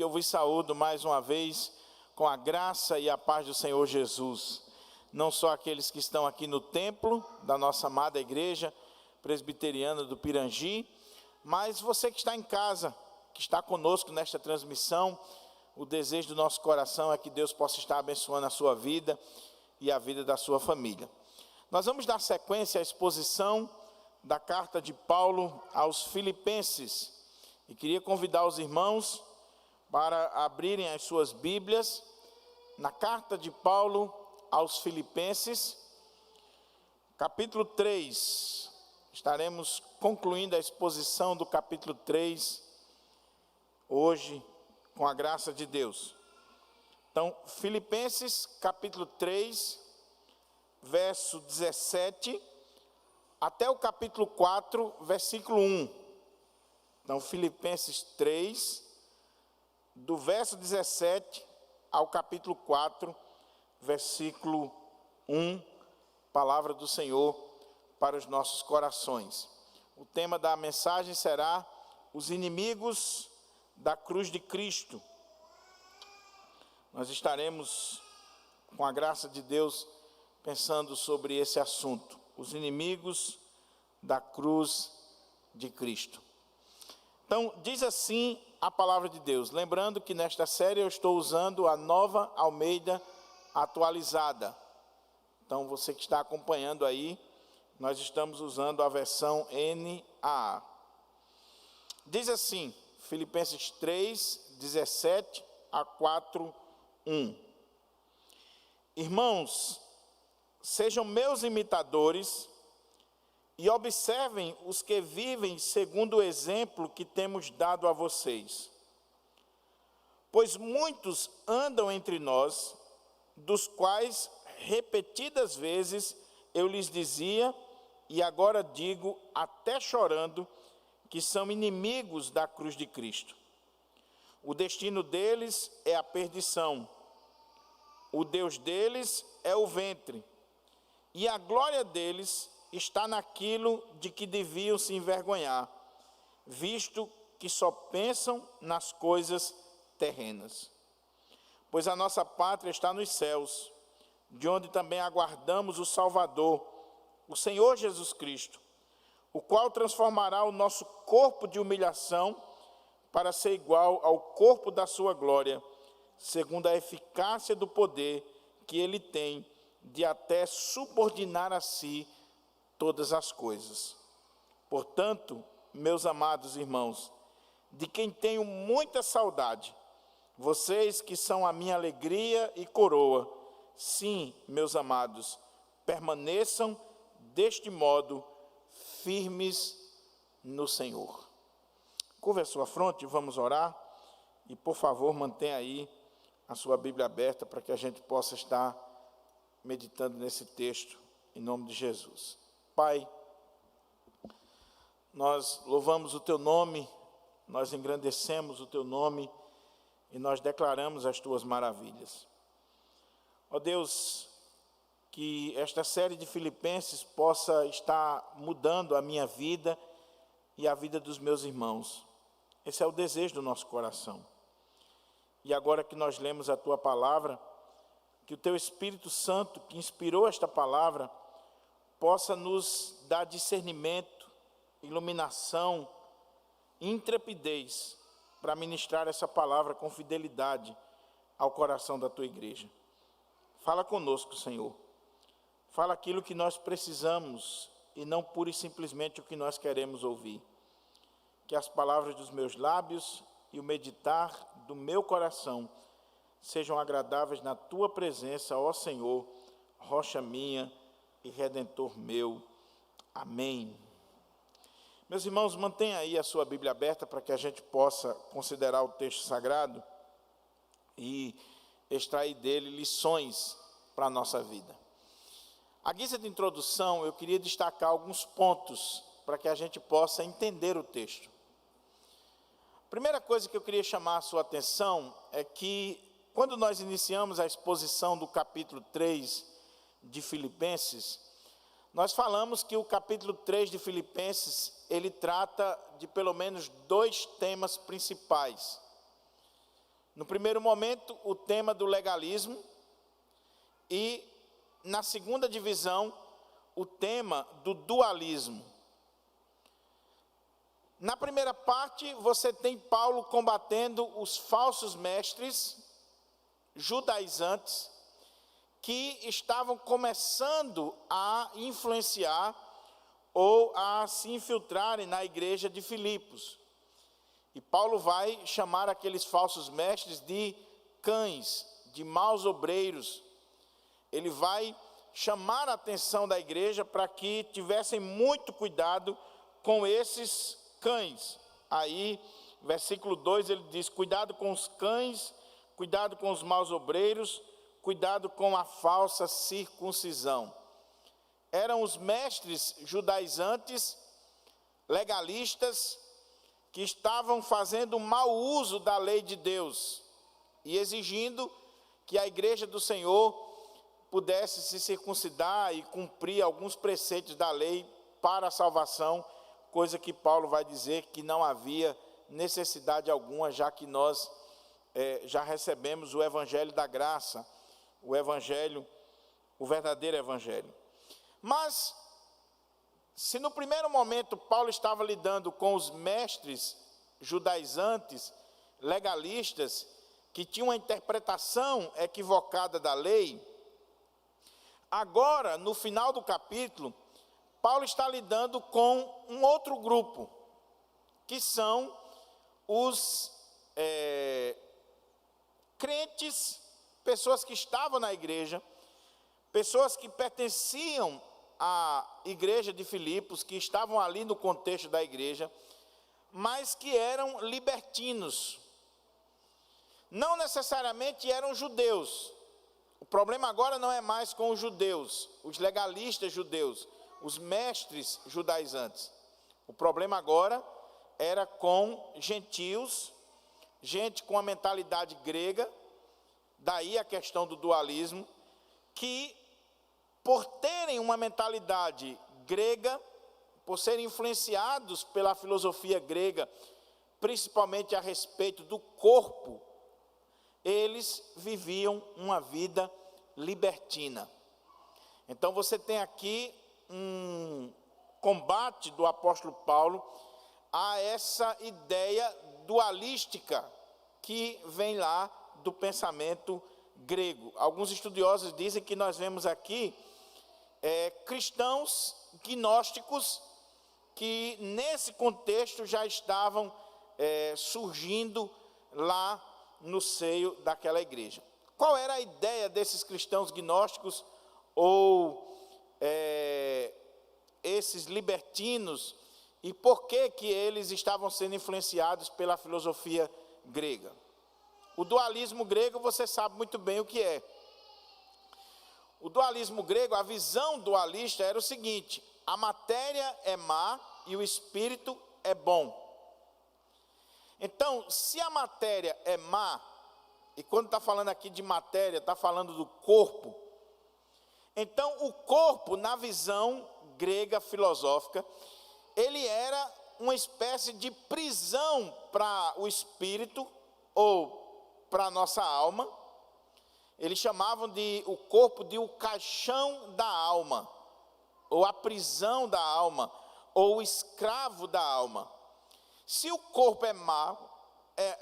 que eu vos saúdo mais uma vez com a graça e a paz do Senhor Jesus. Não só aqueles que estão aqui no templo da nossa amada igreja presbiteriana do Pirangi, mas você que está em casa, que está conosco nesta transmissão. O desejo do nosso coração é que Deus possa estar abençoando a sua vida e a vida da sua família. Nós vamos dar sequência à exposição da carta de Paulo aos Filipenses. E queria convidar os irmãos para abrirem as suas Bíblias na carta de Paulo aos Filipenses, capítulo 3. Estaremos concluindo a exposição do capítulo 3 hoje, com a graça de Deus. Então, Filipenses, capítulo 3, verso 17, até o capítulo 4, versículo 1. Então, Filipenses 3, do verso 17 ao capítulo 4, versículo 1, palavra do Senhor para os nossos corações. O tema da mensagem será os inimigos da cruz de Cristo. Nós estaremos, com a graça de Deus, pensando sobre esse assunto, os inimigos da cruz de Cristo. Então, diz assim a palavra de Deus, lembrando que nesta série eu estou usando a Nova Almeida atualizada. Então, você que está acompanhando aí, nós estamos usando a versão NAA. Diz assim, Filipenses 3, 17 a 4, 1. Irmãos, sejam meus imitadores e observem os que vivem segundo o exemplo que temos dado a vocês. Pois muitos andam entre nós, dos quais repetidas vezes eu lhes dizia, e agora digo até chorando, que são inimigos da cruz de Cristo. O destino deles é a perdição, o Deus deles é o ventre, e a glória deles está naquilo de que deviam se envergonhar, visto que só pensam nas coisas terrenas. Pois a nossa pátria está nos céus, de onde também aguardamos o Salvador, o Senhor Jesus Cristo, o qual transformará o nosso corpo de humilhação para ser igual ao corpo da sua glória, segundo a eficácia do poder que ele tem de até subordinar a si todas as coisas. Portanto, meus amados irmãos, de quem tenho muita saudade, vocês que são a minha alegria e coroa, sim, meus amados, permaneçam deste modo firmes no Senhor. Curva a sua fronte, vamos orar. E, por favor, mantenha aí a sua Bíblia aberta para que a gente possa estar meditando nesse texto, em nome de Jesus. Pai, nós louvamos o Teu nome, nós engrandecemos o Teu nome e nós declaramos as Tuas maravilhas. Ó Deus, que esta série de Filipenses possa estar mudando a minha vida e a vida dos meus irmãos. Esse é o desejo do nosso coração. E agora que nós lemos a Tua palavra, que o Teu Espírito Santo, que inspirou esta palavra, possa nos dar discernimento, iluminação, intrepidez para ministrar essa palavra com fidelidade ao coração da Tua igreja. Fala conosco, Senhor. Fala aquilo que nós precisamos e não pura e simplesmente o que nós queremos ouvir. Que as palavras dos meus lábios e o meditar do meu coração sejam agradáveis na Tua presença, ó Senhor, rocha minha e redentor meu. Amém. Meus irmãos, mantenha aí a sua Bíblia aberta para que a gente possa considerar o texto sagrado e extrair dele lições para a nossa vida. À guisa de introdução, eu queria destacar alguns pontos para que a gente possa entender o texto. A primeira coisa que eu queria chamar a sua atenção é que, quando nós iniciamos a exposição do capítulo 3 de Filipenses, nós falamos que o capítulo 3 de Filipenses, ele trata de pelo menos dois temas principais. No primeiro momento, o tema do legalismo, e na segunda divisão, o tema do dualismo. Na primeira parte, você tem Paulo combatendo os falsos mestres judaizantes que estavam começando a influenciar ou a se infiltrarem na igreja de Filipos. E Paulo vai chamar aqueles falsos mestres de cães, de maus obreiros. Ele vai chamar a atenção da igreja para que tivessem muito cuidado com esses cães. Aí, versículo 2, ele diz: cuidado com os cães, cuidado com os maus obreiros, cuidado com a falsa circuncisão. Eram os mestres judaizantes, legalistas, que estavam fazendo mau uso da lei de Deus e exigindo que a igreja do Senhor pudesse se circuncidar e cumprir alguns preceitos da lei para a salvação, coisa que Paulo vai dizer que não havia necessidade alguma, já que nós já recebemos o evangelho da graça, o verdadeiro evangelho. Mas, se no primeiro momento Paulo estava lidando com os mestres judaizantes, legalistas, que tinham uma interpretação equivocada da lei, agora, no final do capítulo, Paulo está lidando com um outro grupo, que são os crentes, pessoas que estavam na igreja, pessoas que pertenciam à igreja de Filipos, que estavam ali no contexto da igreja, mas que eram libertinos. Não necessariamente eram judeus. O problema agora não é mais com os judeus, os legalistas judeus, os mestres judaizantes. O problema agora era com gentios, gente com a mentalidade grega, daí a questão do dualismo, que por terem uma mentalidade grega, por serem influenciados pela filosofia grega, principalmente a respeito do corpo, eles viviam uma vida libertina. Então você tem aqui um combate do apóstolo Paulo a essa ideia dualística que vem lá do pensamento grego. Alguns estudiosos dizem que nós vemos aqui cristãos gnósticos que nesse contexto já estavam surgindo lá no seio daquela igreja. Qual era a ideia desses cristãos gnósticos ou esses libertinos, e por que eles estavam sendo influenciados pela filosofia grega? O dualismo grego, você sabe muito bem o que é. O dualismo grego, a visão dualista era o seguinte: a matéria é má e o espírito é bom. Então, se a matéria é má, e quando está falando aqui de matéria, está falando do corpo, então o corpo, na visão grega filosófica, ele era uma espécie de prisão para o espírito ou para a nossa alma. Eles chamavam o corpo de o caixão da alma, ou a prisão da alma, ou o escravo da alma. Se o corpo é mau,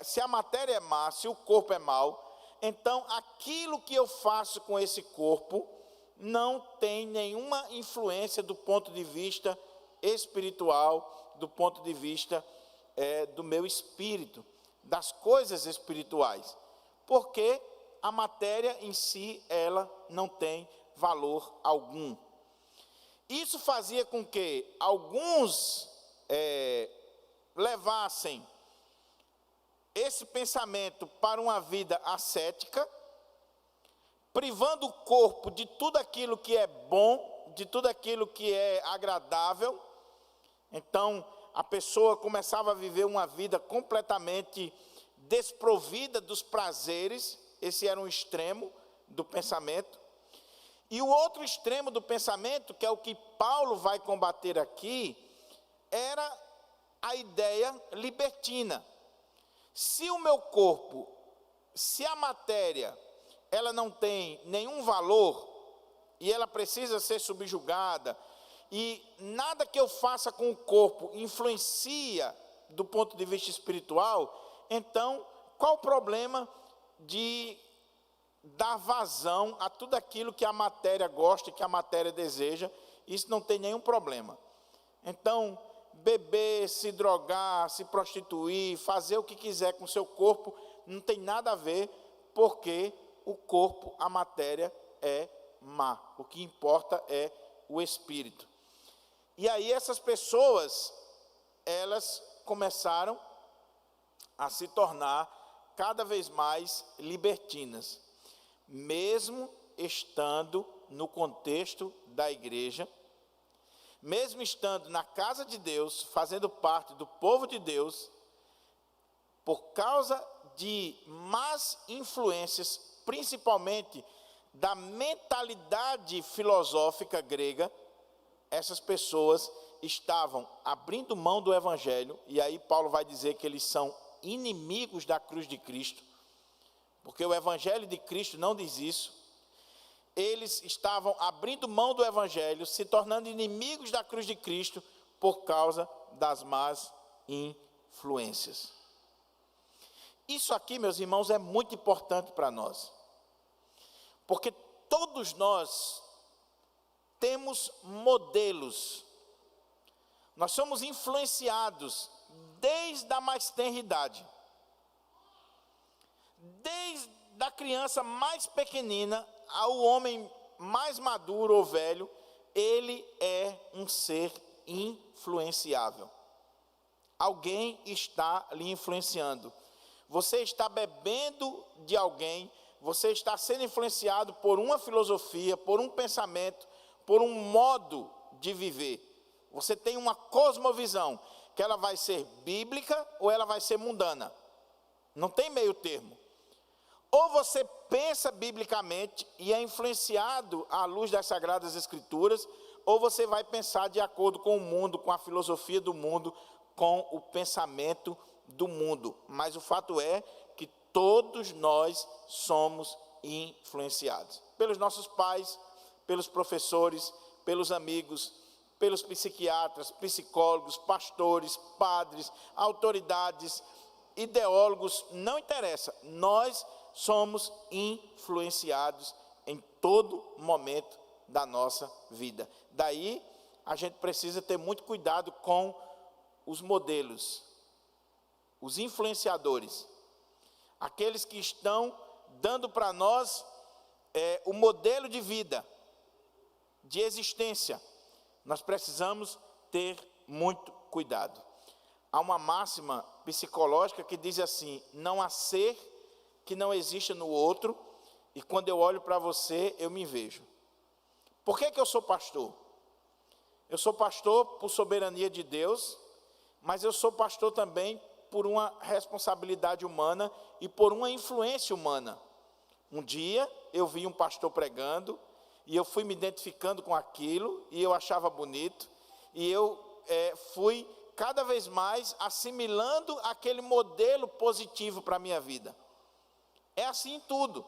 se a matéria é má, se o corpo é mau, então aquilo que eu faço com esse corpo não tem nenhuma influência do ponto de vista espiritual, do ponto de vista do meu espírito, das coisas espirituais, porque a matéria em si, ela não tem valor algum. Isso fazia com que alguns levassem esse pensamento para uma vida ascética, privando o corpo de tudo aquilo que é bom, de tudo aquilo que é agradável. Então, a pessoa começava a viver uma vida completamente desprovida dos prazeres. Esse era um extremo do pensamento. E o outro extremo do pensamento, que é o que Paulo vai combater aqui, era a ideia libertina. Se o meu corpo se a matéria ela não tem nenhum valor e ela precisa ser subjugada, e nada que eu faça com o corpo influencia do ponto de vista espiritual, então qual o problema de dar vazão a tudo aquilo que a matéria gosta e que a matéria deseja? Isso não tem nenhum problema. Então, beber, se drogar, se prostituir, fazer o que quiser com o seu corpo, não tem nada a ver, porque o corpo, a matéria é má. O que importa é o espírito. E aí essas pessoas, elas começaram a se tornar cada vez mais libertinas, mesmo estando no contexto da igreja, mesmo estando na casa de Deus, fazendo parte do povo de Deus, por causa de más influências, principalmente da mentalidade filosófica grega, essas pessoas estavam abrindo mão do evangelho, e aí Paulo vai dizer que eles são inimigos da cruz de Cristo, porque o evangelho de Cristo não diz isso. Eles estavam abrindo mão do evangelho, se tornando inimigos da cruz de Cristo por causa das más influências. Isso aqui, meus irmãos, é muito importante para nós, porque todos nós temos modelos, nós somos influenciados desde a mais tenra idade, desde a criança mais pequenina ao homem mais maduro ou velho, ele é um ser influenciável. Alguém está lhe influenciando. Você está bebendo de alguém, você está sendo influenciado por uma filosofia, por um pensamento, por um modo de viver. Você tem uma cosmovisão, que ela vai ser bíblica ou ela vai ser mundana. Não tem meio termo. Ou você pensa biblicamente e é influenciado à luz das Sagradas Escrituras, ou você vai pensar de acordo com o mundo, com a filosofia do mundo, com o pensamento do mundo. Mas o fato é que todos nós somos influenciados pelos nossos pais, pelos professores, pelos amigos, pelos psiquiatras, psicólogos, pastores, padres, autoridades, ideólogos, não interessa. Nós somos influenciados em todo momento da nossa vida. Daí, a gente precisa ter muito cuidado com os modelos, os influenciadores, aqueles que estão dando para nós o modelo de vida, de existência. Nós precisamos ter muito cuidado. Há uma máxima psicológica que diz assim: não há ser que não exista no outro, e quando eu olho para você, eu me vejo. Por que eu sou pastor? Eu sou pastor por soberania de Deus, mas eu sou pastor também por uma responsabilidade humana e por uma influência humana. Um dia eu vi um pastor pregando, e eu fui me identificando com aquilo, e eu achava bonito, e eu fui cada vez mais assimilando aquele modelo positivo para a minha vida. É assim em tudo.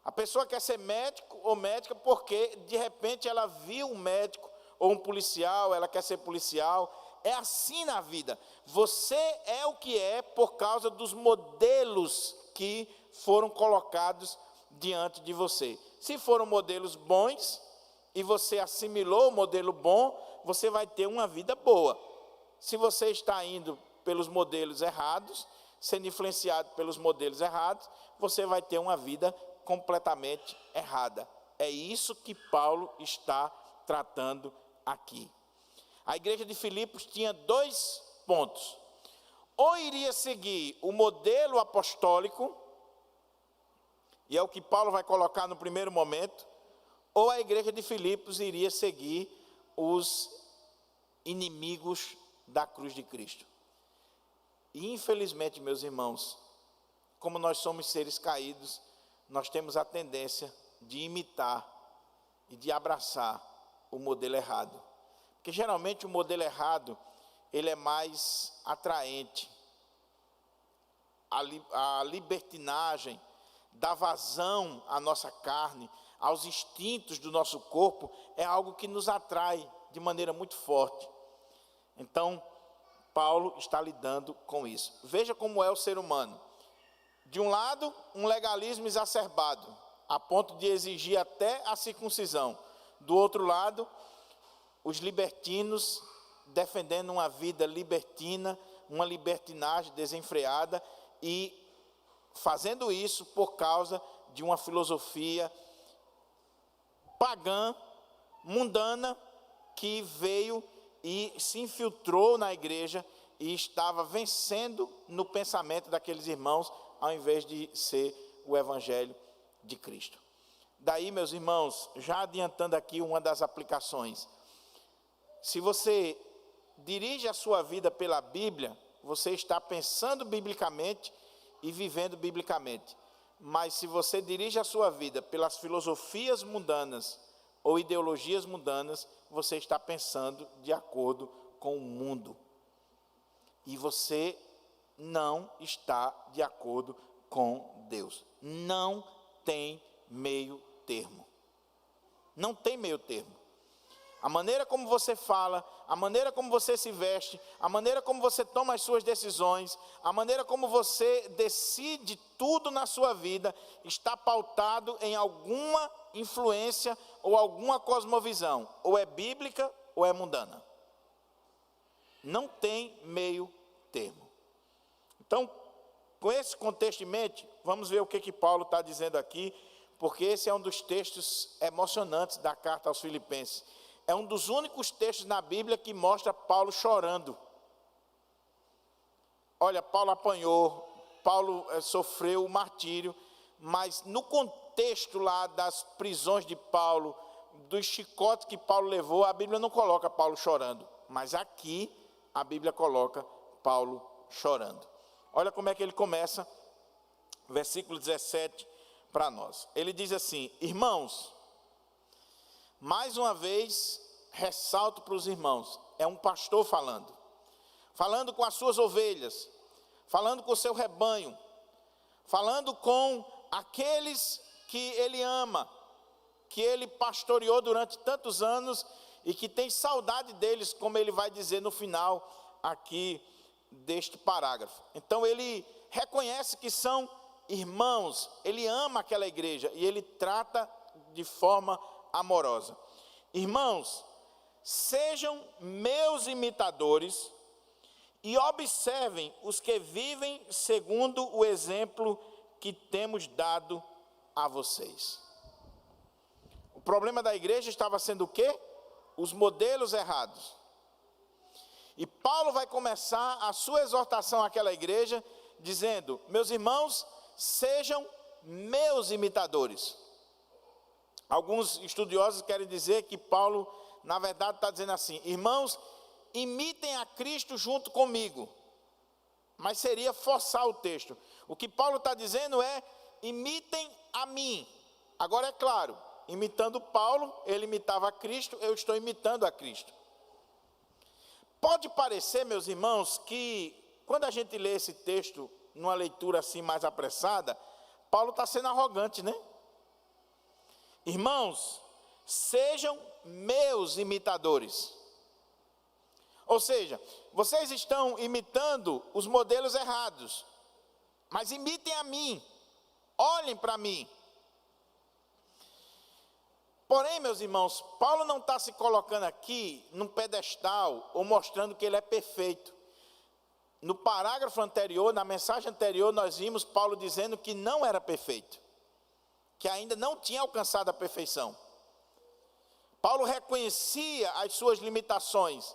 A pessoa quer ser médico ou médica porque, de repente, ela viu um médico ou um policial, ela quer ser policial. É assim na vida. Você é o que é por causa dos modelos que foram colocados diante de você. Se foram modelos bons e você assimilou o modelo bom, você vai ter uma vida boa. Se você está indo pelos modelos errados, sendo influenciado pelos modelos errados, você vai ter uma vida completamente errada. É isso que Paulo está tratando aqui. A igreja de Filipos tinha 2 pontos. Ou iria seguir o modelo apostólico, e é o que Paulo vai colocar no primeiro momento, ou a igreja de Filipos iria seguir os inimigos da cruz de Cristo. E infelizmente, meus irmãos, como nós somos seres caídos, nós temos a tendência de imitar e de abraçar o modelo errado. Porque geralmente o modelo errado, ele é mais atraente a libertinagem, dá vazão à nossa carne, aos instintos do nosso corpo, é algo que nos atrai de maneira muito forte. Então, Paulo está lidando com isso. Veja como é o ser humano. De um lado, um legalismo exacerbado, a ponto de exigir até a circuncisão. Do outro lado, os libertinos defendendo uma vida libertina, uma libertinagem desenfreada e fazendo isso por causa de uma filosofia pagã, mundana, que veio e se infiltrou na igreja e estava vencendo no pensamento daqueles irmãos, ao invés de ser o evangelho de Cristo. Daí, meus irmãos, já adiantando aqui uma das aplicações, se você dirige a sua vida pela Bíblia, você está pensando biblicamente e vivendo biblicamente. Mas se você dirige a sua vida pelas filosofias mundanas ou ideologias mundanas, você está pensando de acordo com o mundo. E você não está de acordo com Deus. Não tem meio termo. Não tem meio termo. A maneira como você fala, a maneira como você se veste, a maneira como você toma as suas decisões, a maneira como você decide tudo na sua vida, está pautado em alguma influência ou alguma cosmovisão, ou é bíblica ou é mundana. Não tem meio termo. Então, com esse contexto em mente, vamos ver o que Paulo está dizendo aqui, porque esse é um dos textos emocionantes da carta aos Filipenses. É um dos únicos textos na Bíblia que mostra Paulo chorando. Olha, Paulo apanhou, Paulo sofreu o martírio, mas no contexto lá das prisões de Paulo, dos chicotes que Paulo levou, a Bíblia não coloca Paulo chorando, mas aqui a Bíblia coloca Paulo chorando. Olha como é que ele começa, versículo 17 para nós. Ele diz assim: irmãos, mais uma vez, ressalto para os irmãos, é um pastor falando com as suas ovelhas, falando com o seu rebanho, falando com aqueles que ele ama, que ele pastoreou durante tantos anos e que tem saudade deles, como ele vai dizer no final aqui deste parágrafo. Então ele reconhece que são irmãos, ele ama aquela igreja e ele trata de forma amorosa. Irmãos, sejam meus imitadores e observem os que vivem segundo o exemplo que temos dado a vocês. O problema da igreja estava sendo o quê? Os modelos errados. E Paulo vai começar a sua exortação àquela igreja dizendo: meus irmãos, sejam meus imitadores. Alguns estudiosos querem dizer que Paulo, na verdade, está dizendo assim: irmãos, imitem a Cristo junto comigo. Mas seria forçar o texto. O que Paulo está dizendo é: imitem a mim. Agora é claro, imitando Paulo, ele imitava a Cristo, eu estou imitando a Cristo. Pode parecer, meus irmãos, que quando a gente lê esse texto numa leitura assim mais apressada, Paulo está sendo arrogante, né? Irmãos, sejam meus imitadores. Ou seja, vocês estão imitando os modelos errados, mas imitem a mim, olhem para mim. Porém, meus irmãos, Paulo não está se colocando aqui num pedestal ou mostrando que ele é perfeito. No parágrafo anterior, na mensagem anterior, nós vimos Paulo dizendo que não era perfeito, que ainda não tinha alcançado a perfeição. Paulo reconhecia as suas limitações.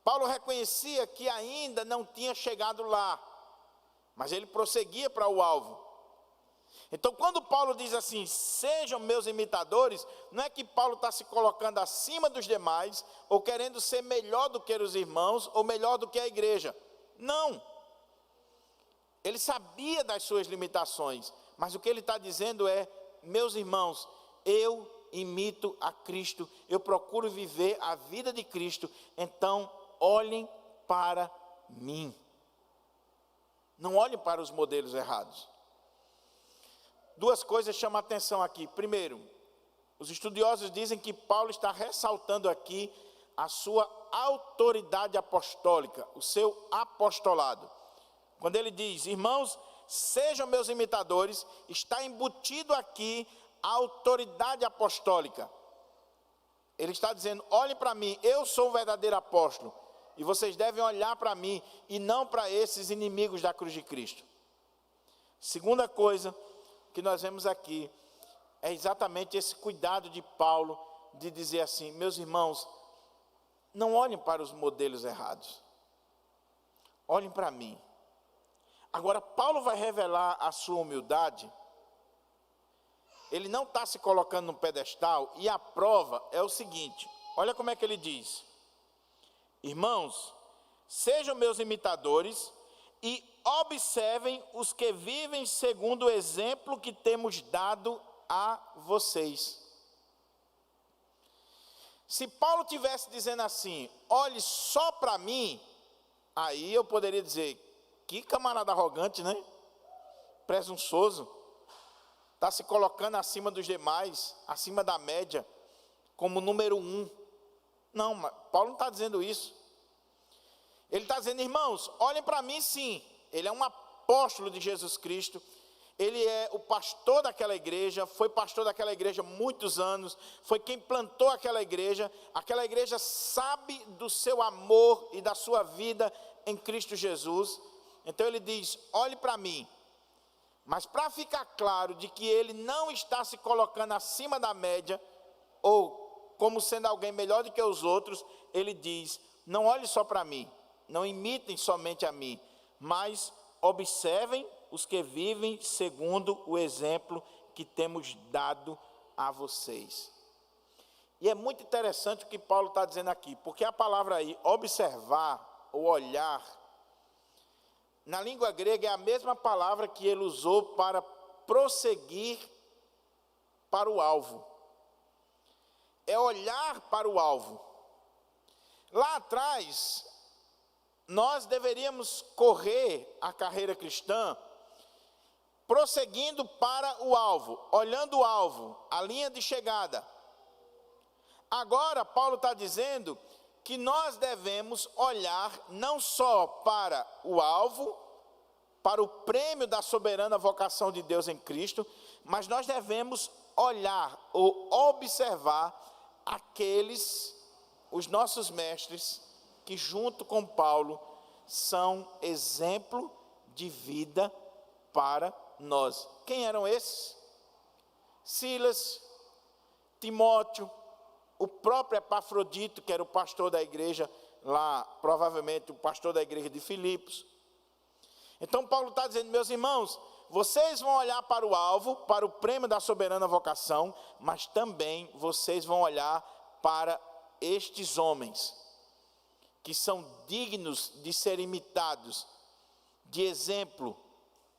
Paulo reconhecia que ainda não tinha chegado lá, mas ele prosseguia para o alvo. Então, quando Paulo diz assim: sejam meus imitadores, não é que Paulo está se colocando acima dos demais, ou querendo ser melhor do que os irmãos, ou melhor do que a igreja. Não. Ele sabia das suas limitações, mas o que ele está dizendo é: meus irmãos, eu imito a Cristo, eu procuro viver a vida de Cristo, então olhem para mim. Não olhem para os modelos errados. Duas coisas chamam a atenção aqui. Primeiro, os estudiosos dizem que Paulo está ressaltando aqui a sua autoridade apostólica, o seu apostolado. Quando ele diz, irmãos, sejam meus imitadores, está embutido aqui a autoridade apostólica. Ele está dizendo, olhem para mim, eu sou um verdadeiro apóstolo, e vocês devem olhar para mim, e não para esses inimigos da cruz de Cristo. Segunda coisa que nós vemos aqui, é exatamente esse cuidado de Paulo, de dizer assim, meus irmãos, não olhem para os modelos errados, olhem para mim. Agora, Paulo vai revelar a sua humildade. Ele não está se colocando no pedestal, e a prova é o seguinte, olha como é que ele diz, irmãos, sejam meus imitadores, e observem os que vivem segundo o exemplo que temos dado a vocês. Se Paulo tivesse dizendo assim, olhe só para mim, aí eu poderia dizer, que camarada arrogante, né? Presunçoso, está se colocando acima dos demais, acima da média, como número 1. Não, mas Paulo não está dizendo isso. Ele está dizendo, irmãos, olhem para mim sim, ele é um apóstolo de Jesus Cristo, ele é o pastor daquela igreja, foi pastor daquela igreja muitos anos, foi quem plantou aquela igreja sabe do seu amor e da sua vida em Cristo Jesus. Então ele diz, olhe para mim, mas para ficar claro de que ele não está se colocando acima da média, ou como sendo alguém melhor do que os outros, ele diz, não olhe só para mim, não imitem somente a mim, mas observem os que vivem segundo o exemplo que temos dado a vocês. E é muito interessante o que Paulo está dizendo aqui, porque a palavra aí, observar ou olhar, na língua grega é a mesma palavra que ele usou para prosseguir para o alvo. É olhar para o alvo. Lá atrás, nós deveríamos correr a carreira cristã prosseguindo para o alvo, olhando o alvo, a linha de chegada. Agora, Paulo está dizendo que nós devemos olhar não só para o alvo, para o prêmio da soberana vocação de Deus em Cristo, mas nós devemos olhar ou observar aqueles, os nossos mestres, que junto com Paulo são exemplo de vida para nós. Quem eram esses? Silas, Timóteo, o próprio Epafrodito, que era o pastor da igreja lá, provavelmente o pastor da igreja de Filipos. Então Paulo está dizendo, meus irmãos, vocês vão olhar para o alvo, para o prêmio da soberana vocação, mas também vocês vão olhar para estes homens, que são dignos de ser imitados, de exemplo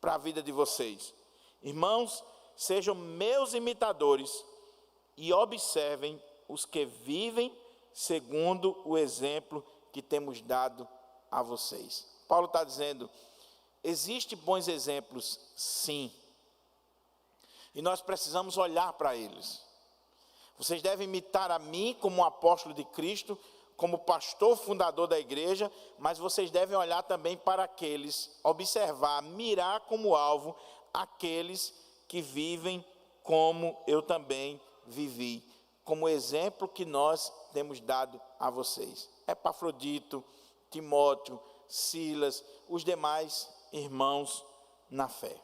para a vida de vocês. Irmãos, sejam meus imitadores e observem os que vivem segundo o exemplo que temos dado a vocês. Paulo está dizendo, existem bons exemplos, sim, e nós precisamos olhar para eles. Vocês devem imitar a mim como um apóstolo de Cristo, como pastor fundador da igreja, mas vocês devem olhar também para aqueles, observar, mirar como alvo aqueles que vivem como eu também vivi, como exemplo que nós temos dado a vocês. Epafrodito, Timóteo, Silas, os demais irmãos na fé.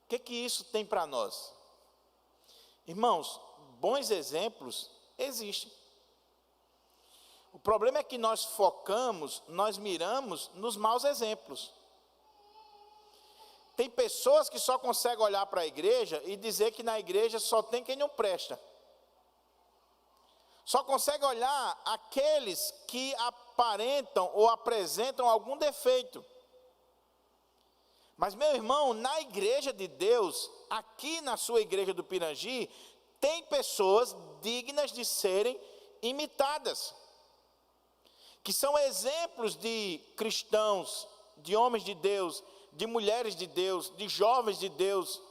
O que isso tem para nós? Irmãos, bons exemplos existem. O problema é que nós focamos, nós miramos nos maus exemplos. Tem pessoas que só conseguem olhar para a igreja e dizer que na igreja só tem quem não presta. Só consegue olhar aqueles que aparentam ou apresentam algum defeito. Mas, meu irmão, na igreja de Deus, aqui na sua igreja do Pirangi, tem pessoas dignas de serem imitadas, que são exemplos de cristãos, de homens de Deus, de mulheres de Deus, de jovens de Deus,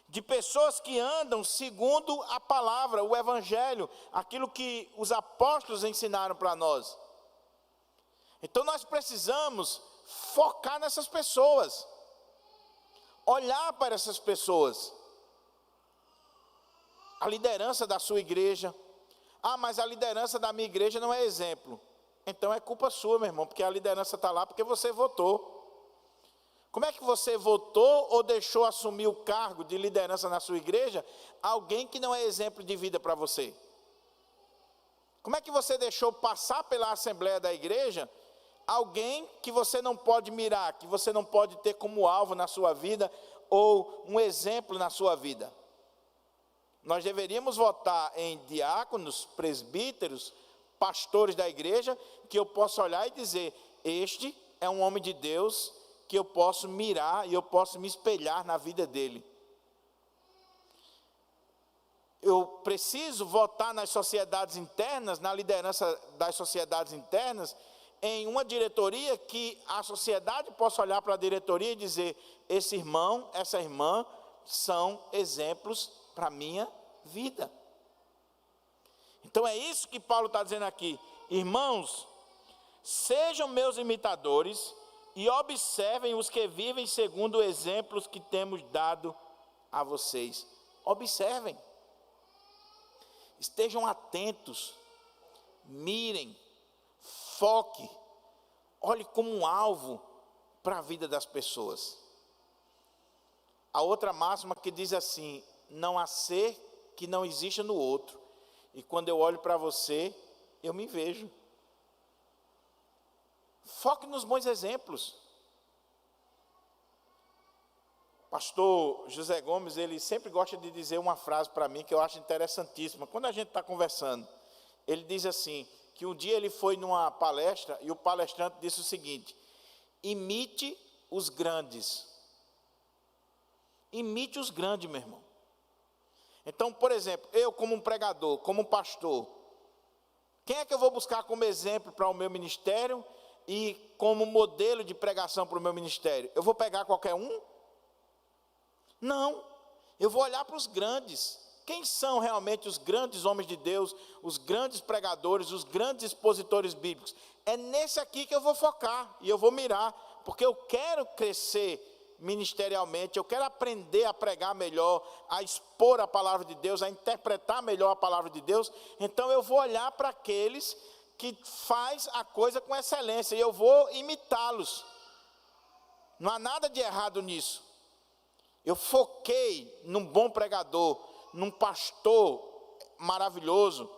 de pessoas que andam segundo a palavra, o evangelho, aquilo que os apóstolos ensinaram para nós. Então nós precisamos focar nessas pessoas, olhar para essas pessoas. A liderança da sua igreja. Ah, mas a liderança da minha igreja não é exemplo. Então é culpa sua, meu irmão, porque a liderança está lá porque você votou. Como é que você votou ou deixou assumir o cargo de liderança na sua igreja alguém que não é exemplo de vida para você? Como é que você deixou passar pela assembleia da igreja alguém que você não pode mirar, que você não pode ter como alvo na sua vida ou um exemplo na sua vida? Nós deveríamos votar em diáconos, presbíteros, pastores da igreja, que eu possa olhar e dizer, este é um homem de Deus que eu posso mirar e eu posso me espelhar na vida dele. Eu preciso votar nas sociedades internas, na liderança das sociedades internas, em uma diretoria que a sociedade possa olhar para a diretoria e dizer, esse irmão, essa irmã, são exemplos para a minha vida. Então é isso que Paulo está dizendo aqui. Irmãos, sejam meus imitadores e observem os que vivem segundo os exemplos que temos dado a vocês. Observem. Estejam atentos. Mirem. Foque. Olhe como um alvo para a vida das pessoas. A outra máxima que diz assim, não há ser que não exista no outro. E quando eu olho para você, eu me vejo. Foque nos bons exemplos. Pastor José Gomes, ele sempre gosta de dizer uma frase para mim que eu acho interessantíssima. Quando a gente está conversando, ele diz assim, que um dia ele foi numa palestra e o palestrante disse o seguinte, imite os grandes. Imite os grandes, meu irmão. Então, por exemplo, eu como um pregador, como um pastor, quem é que eu vou buscar como exemplo para o meu ministério e como modelo de pregação para o meu ministério? Eu vou pegar qualquer um? Não, eu vou olhar para os grandes. Quem são realmente os grandes homens de Deus, os grandes pregadores, os grandes expositores bíblicos? É nesse aqui que eu vou focar e eu vou mirar, porque eu quero crescer ministerialmente, eu quero aprender a pregar melhor, a expor a palavra de Deus, a interpretar melhor a palavra de Deus. Então eu vou olhar para aqueles que faz a coisa com excelência e eu vou imitá-los. Não há nada de errado nisso. Eu foquei num bom pregador, num pastor maravilhoso.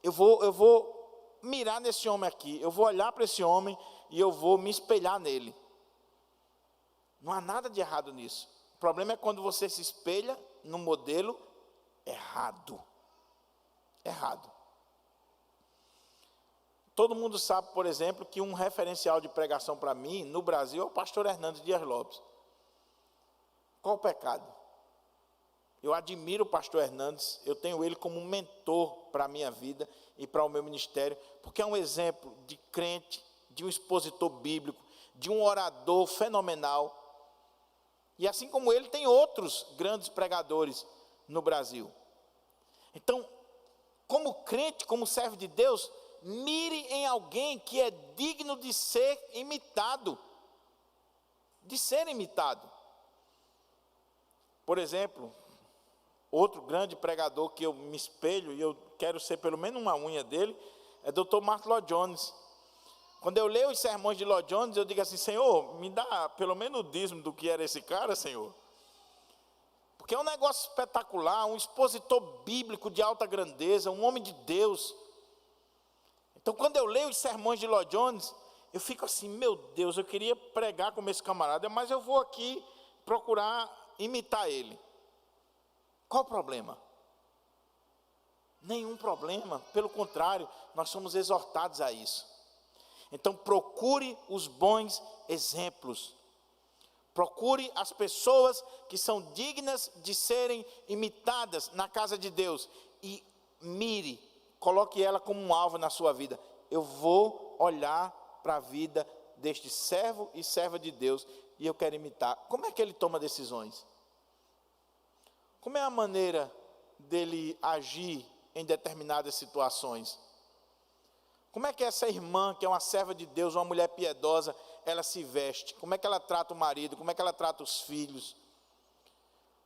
Eu vou mirar nesse homem aqui, eu vou olhar para esse homem e eu vou me espelhar nele. Não há nada de errado nisso. O problema é quando você se espelha no modelo errado. Errado. Todo mundo sabe, por exemplo, que um referencial de pregação para mim, no Brasil, é o pastor Hernandes Dias Lopes. Qual o pecado? Eu admiro o pastor Hernandes, eu tenho ele como um mentor para a minha vida e para o meu ministério, porque é um exemplo de crente, de um expositor bíblico, de um orador fenomenal. E assim como ele, tem outros grandes pregadores no Brasil. Então, como crente, como servo de Deus, mire em alguém que é digno de ser imitado. De ser imitado. Por exemplo, outro grande pregador que eu me espelho, e eu quero ser pelo menos uma unha dele, é Dr. Martyn Lloyd-Jones. Quando eu leio os sermões de Lloyd-Jones, eu digo assim, Senhor, me dá pelo menos o dízimo do que era esse cara, Senhor. Porque é um negócio espetacular, um expositor bíblico de alta grandeza, um homem de Deus. Então, quando eu leio os sermões de Lloyd-Jones, eu fico assim, meu Deus, eu queria pregar como esse camarada, mas eu vou aqui procurar imitar ele. Qual o problema? Nenhum problema, pelo contrário, nós somos exortados a isso. Então procure os bons exemplos. Procure as pessoas que são dignas de serem imitadas na casa de Deus. E mire, coloque ela como um alvo na sua vida. Eu vou olhar para a vida deste servo e serva de Deus, e eu quero imitar. Como é que ele toma decisões? Como é a maneira dele agir em determinadas situações? Como é que essa irmã, que é uma serva de Deus, uma mulher piedosa, ela se veste? Como é que ela trata o marido? Como é que ela trata os filhos?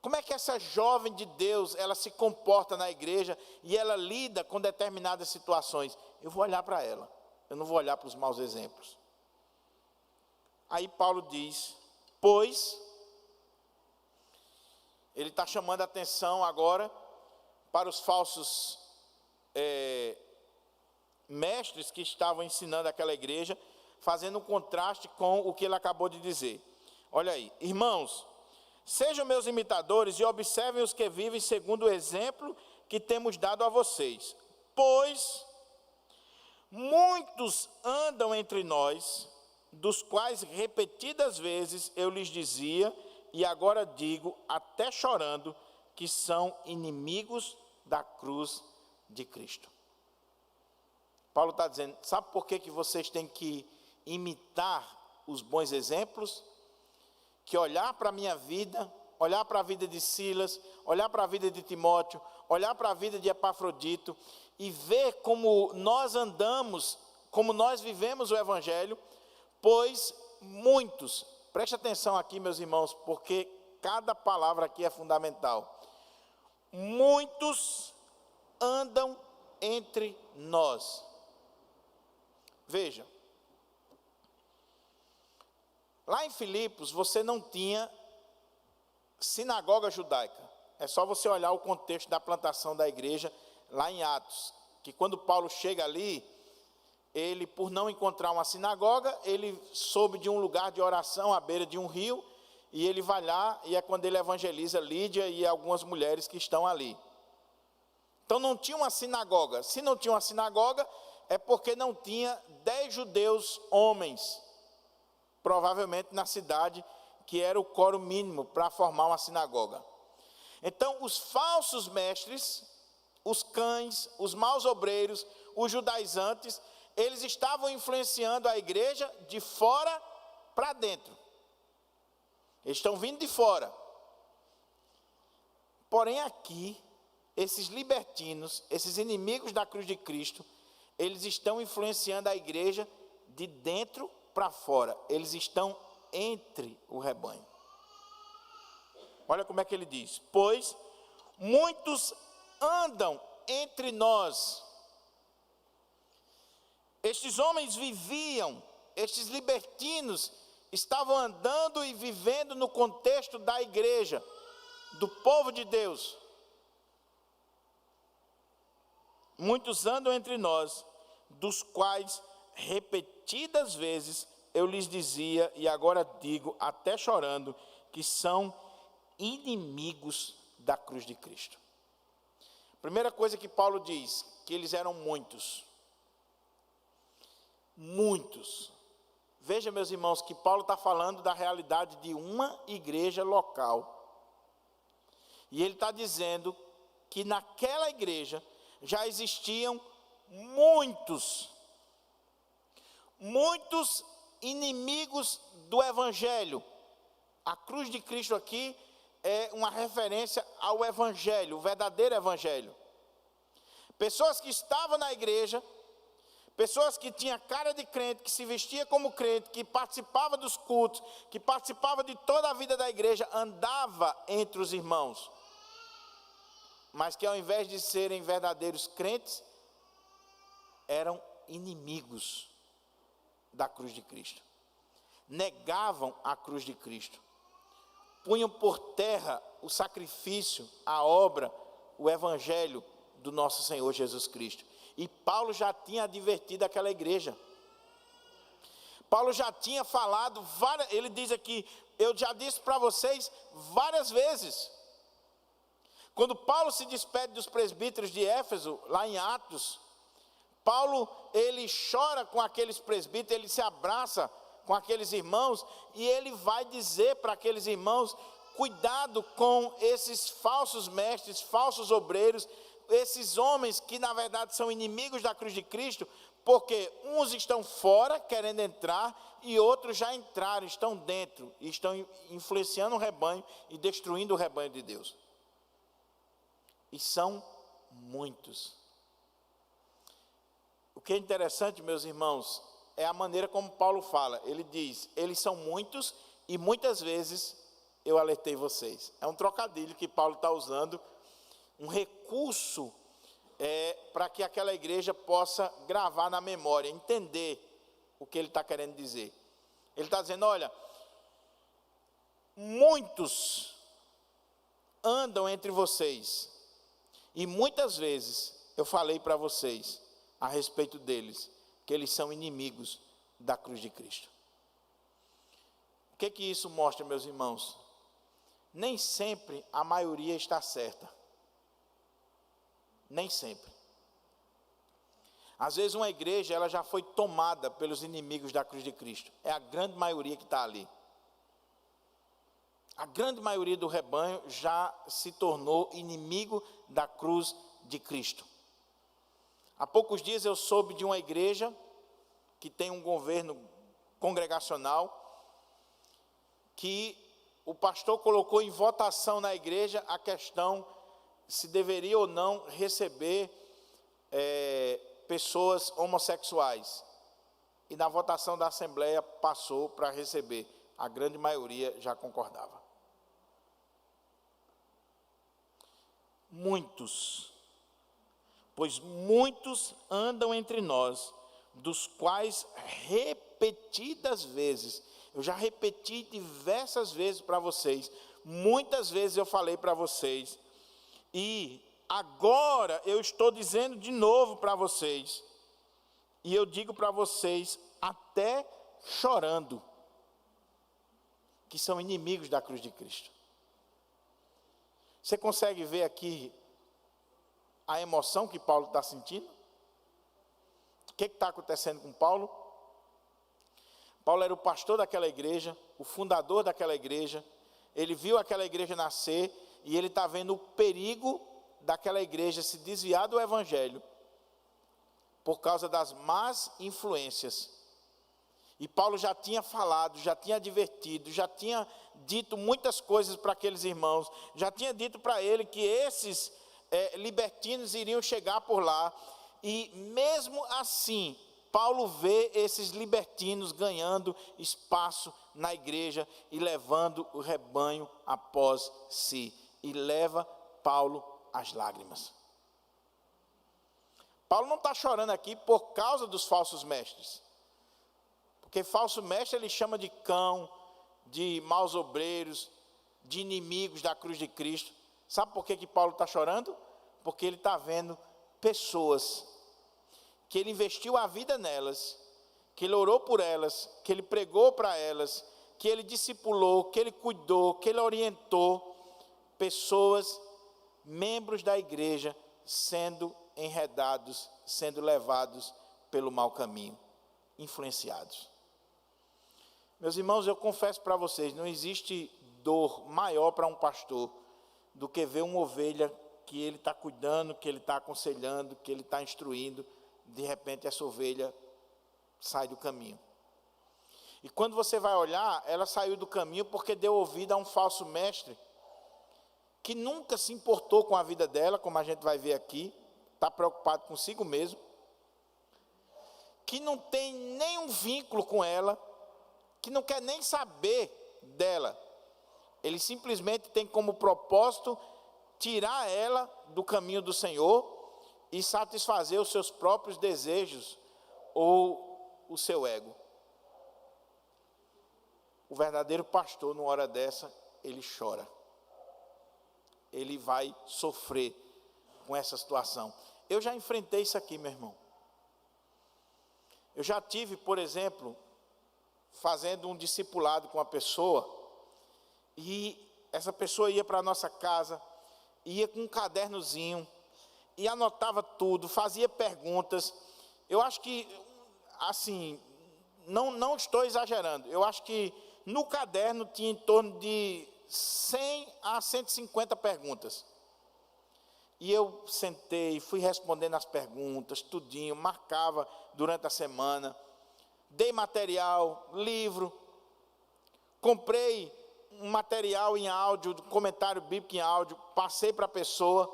Como é que essa jovem de Deus, ela se comporta na igreja e ela lida com determinadas situações? Eu vou olhar para ela, eu não vou olhar para os maus exemplos. Aí Paulo diz, pois, ele está chamando a atenção agora para os falsos mestres que estavam ensinando aquela igreja, fazendo um contraste com o que ele acabou de dizer. Olha aí, irmãos, sejam meus imitadores e observem os que vivem segundo o exemplo que temos dado a vocês. Pois muitos andam entre nós, dos quais repetidas vezes eu lhes dizia, e agora digo, até chorando, que são inimigos da cruz de Cristo. Paulo está dizendo, sabe por que vocês têm que imitar os bons exemplos? Que olhar para a minha vida, olhar para a vida de Silas, olhar para a vida de Timóteo, olhar para a vida de Epafrodito, e ver como nós andamos, como nós vivemos o Evangelho, pois muitos, preste atenção aqui, meus irmãos, porque cada palavra aqui é fundamental. Muitos andam entre nós. Veja, lá em Filipos você não tinha sinagoga judaica. É só você olhar o contexto da plantação da igreja lá em Atos, que quando Paulo chega ali, ele, por não encontrar uma sinagoga, ele soube de um lugar de oração à beira de um rio, e ele vai lá, e é quando ele evangeliza Lídia e algumas mulheres que estão ali. Então não tinha uma sinagoga. Se não tinha uma sinagoga, é porque não tinha 10 judeus homens, provavelmente na cidade, que era o quórum mínimo para formar uma sinagoga. Então os falsos mestres, os cães, os maus obreiros, os judaizantes, eles estavam influenciando a igreja de fora para dentro. Eles estão vindo de fora. Porém aqui, esses libertinos, esses inimigos da cruz de Cristo, eles estão influenciando a igreja de dentro para fora. Eles estão entre o rebanho. Olha como é que ele diz. Pois muitos andam entre nós. Estes homens viviam, estes libertinos estavam andando e vivendo no contexto da igreja, do povo de Deus. Muitos andam entre nós, dos quais repetidas vezes eu lhes dizia, e agora digo, até chorando, que são inimigos da cruz de Cristo. Primeira coisa que Paulo diz, que eles eram muitos. Muitos. Veja, meus irmãos, que Paulo está falando da realidade de uma igreja local. E ele está dizendo que naquela igreja já existiam muitos inimigos do Evangelho. A cruz de Cristo aqui é uma referência ao Evangelho, o verdadeiro Evangelho. Pessoas que estavam na igreja, pessoas que tinham cara de crente, que se vestia como crente, que participava dos cultos, que participava de toda a vida da igreja, andava entre os irmãos. Mas que ao invés de serem verdadeiros crentes, eram inimigos da cruz de Cristo. Negavam a cruz de Cristo. Punham por terra o sacrifício, a obra, o evangelho do nosso Senhor Jesus Cristo. E Paulo já tinha advertido aquela igreja. Paulo já tinha falado, ele diz aqui, eu já disse para vocês várias vezes. Quando Paulo se despede dos presbíteros de Éfeso, lá em Atos, Paulo, ele chora com aqueles presbíteros, ele se abraça com aqueles irmãos, e ele vai dizer para aqueles irmãos, cuidado com esses falsos mestres, falsos obreiros, esses homens que na verdade são inimigos da cruz de Cristo, Porque uns estão fora querendo entrar e outros já entraram, estão dentro e estão influenciando o rebanho e destruindo o rebanho de Deus. E são muitos. O que é interessante, meus irmãos, é a maneira como Paulo fala. Ele diz, eles são muitos e muitas vezes eu alertei vocês. É um trocadilho que Paulo está usando, um recurso para que aquela igreja possa gravar na memória, entender o que ele está querendo dizer. Ele está dizendo, olha, muitos andam entre vocês, e muitas vezes eu falei para vocês a respeito deles, que eles são inimigos da cruz de Cristo. O que isso mostra, meus irmãos? Nem sempre a maioria está certa. Nem sempre. Às vezes uma igreja ela já foi tomada pelos inimigos da cruz de Cristo. É a grande maioria que está ali. A grande maioria do rebanho já se tornou inimigo da cruz de Cristo. Há poucos dias eu soube de uma igreja que tem um governo congregacional, que o pastor colocou em votação na igreja a questão se deveria ou não receber pessoas homossexuais. E na votação da Assembleia passou para receber. A grande maioria já concordava. Muitos, pois muitos andam entre nós, dos quais repetidas vezes, eu já repeti diversas vezes para vocês, muitas vezes eu falei para vocês, e agora eu estou dizendo de novo para vocês, e eu digo para vocês até chorando, que são inimigos da cruz de Cristo. Você consegue ver aqui a emoção que Paulo está sentindo? O que está acontecendo com Paulo? Paulo era o pastor daquela igreja, o fundador daquela igreja. Ele viu aquela igreja nascer e ele está vendo o perigo daquela igreja se desviar do evangelho por causa das más influências. E Paulo já tinha falado, já tinha advertido, já tinha dito muitas coisas para aqueles irmãos, já tinha dito para ele que esses libertinos iriam chegar por lá, e mesmo assim, Paulo vê esses libertinos ganhando espaço na igreja e levando o rebanho após si, e leva Paulo às lágrimas. Paulo não está chorando aqui por causa dos falsos mestres, porque falso mestre ele chama de cão, de maus obreiros, de inimigos da cruz de Cristo. Sabe por que Paulo está chorando? Porque ele está vendo pessoas que ele investiu a vida nelas, que ele orou por elas, que ele pregou para elas, que ele discipulou, que ele cuidou, que ele orientou, pessoas, membros da igreja, sendo enredados, sendo levados pelo mau caminho, influenciados. Meus irmãos, eu confesso para vocês, não existe dor maior para um pastor do que ver uma ovelha que ele está cuidando, que ele está aconselhando, que ele está instruindo, de repente essa ovelha sai do caminho. E quando você vai olhar, ela saiu do caminho porque deu ouvido a um falso mestre, que nunca se importou com a vida dela, como a gente vai ver aqui, está preocupado consigo mesmo, que não tem nenhum vínculo com ela, que não quer nem saber dela. Ele simplesmente tem como propósito tirar ela do caminho do Senhor e satisfazer os seus próprios desejos ou o seu ego. O verdadeiro pastor, numa hora dessa, ele chora. Ele vai sofrer com essa situação. Eu já enfrentei isso aqui, meu irmão. Eu já tive, por exemplo, fazendo um discipulado com uma pessoa, e essa pessoa ia para a nossa casa, ia com um cadernozinho, e anotava tudo, fazia perguntas. Eu acho que, assim, não estou exagerando, eu acho que no caderno tinha em torno de 100 a 150 perguntas. E eu sentei, fui respondendo as perguntas, tudinho, marcava durante a semana, dei material, livro, comprei um material em áudio, comentário bíblico em áudio, passei para a pessoa,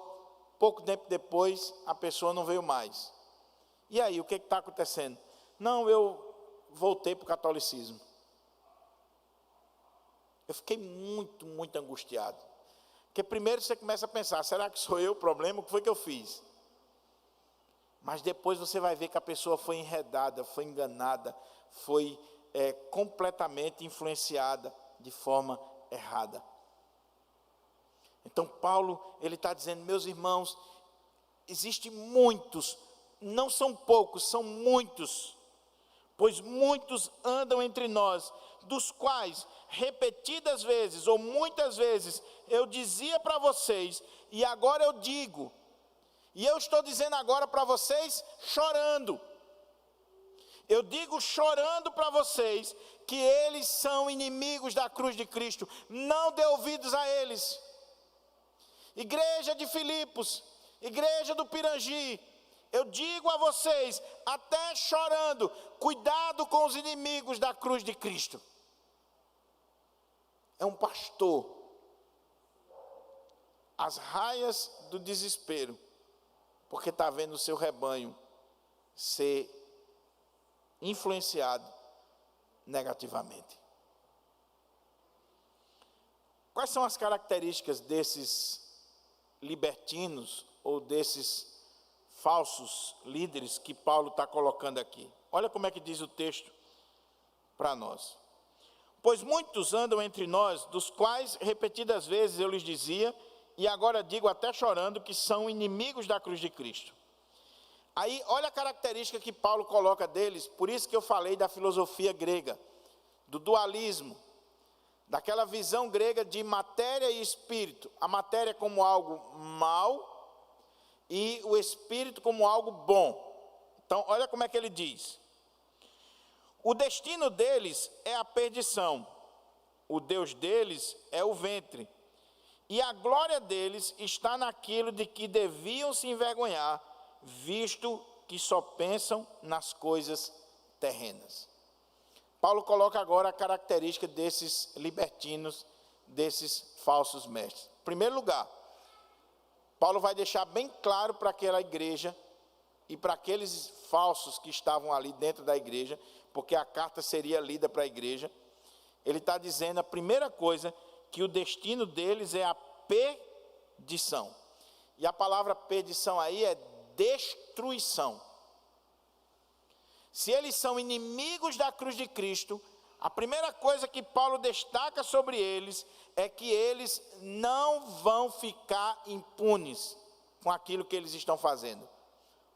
pouco tempo depois, a pessoa não veio mais. E aí, o que está acontecendo? Não, eu voltei para o catolicismo. Eu fiquei muito, muito angustiado. Porque primeiro você começa a pensar, será que sou eu o problema? O que foi que eu fiz? Mas depois você vai ver que a pessoa foi enredada, foi enganada, foi completamente influenciada de forma errada. Então Paulo, ele está dizendo, meus irmãos, existem muitos, não são poucos, são muitos, pois muitos andam entre nós, dos quais repetidas vezes ou muitas vezes eu dizia para vocês, e agora eu digo, e eu estou dizendo agora para vocês chorando. Eu digo chorando para vocês que eles são inimigos da cruz de Cristo. Não dê ouvidos a eles. Igreja de Filipos, igreja do Pirangi, eu digo a vocês, até chorando, cuidado com os inimigos da cruz de Cristo. É um pastor, às raias do desespero, porque está vendo o seu rebanho ser influenciado negativamente. Quais são as características desses libertinos ou desses falsos líderes que Paulo está colocando aqui? Olha como é que diz o texto para nós. Pois muitos andam entre nós, dos quais repetidas vezes eu lhes dizia, e agora digo até chorando, que são inimigos da cruz de Cristo. Aí, olha a característica que Paulo coloca deles, por isso que eu falei da filosofia grega, do dualismo, daquela visão grega de matéria e espírito. A matéria como algo mau e o espírito como algo bom. Então, olha como é que ele diz. O destino deles é a perdição, o Deus deles é o ventre, e a glória deles está naquilo de que deviam se envergonhar, visto que só pensam nas coisas terrenas. Paulo coloca agora a característica desses libertinos, desses falsos mestres. Em primeiro lugar, Paulo vai deixar bem claro para aquela igreja e para aqueles falsos que estavam ali dentro da igreja, porque a carta seria lida para a igreja. Ele está dizendo a primeira coisa, que o destino deles é a perdição. E a palavra perdição aí é destruição. Se eles são inimigos da cruz de Cristo, a primeira coisa que Paulo destaca sobre eles é que eles não vão ficar impunes com aquilo que eles estão fazendo.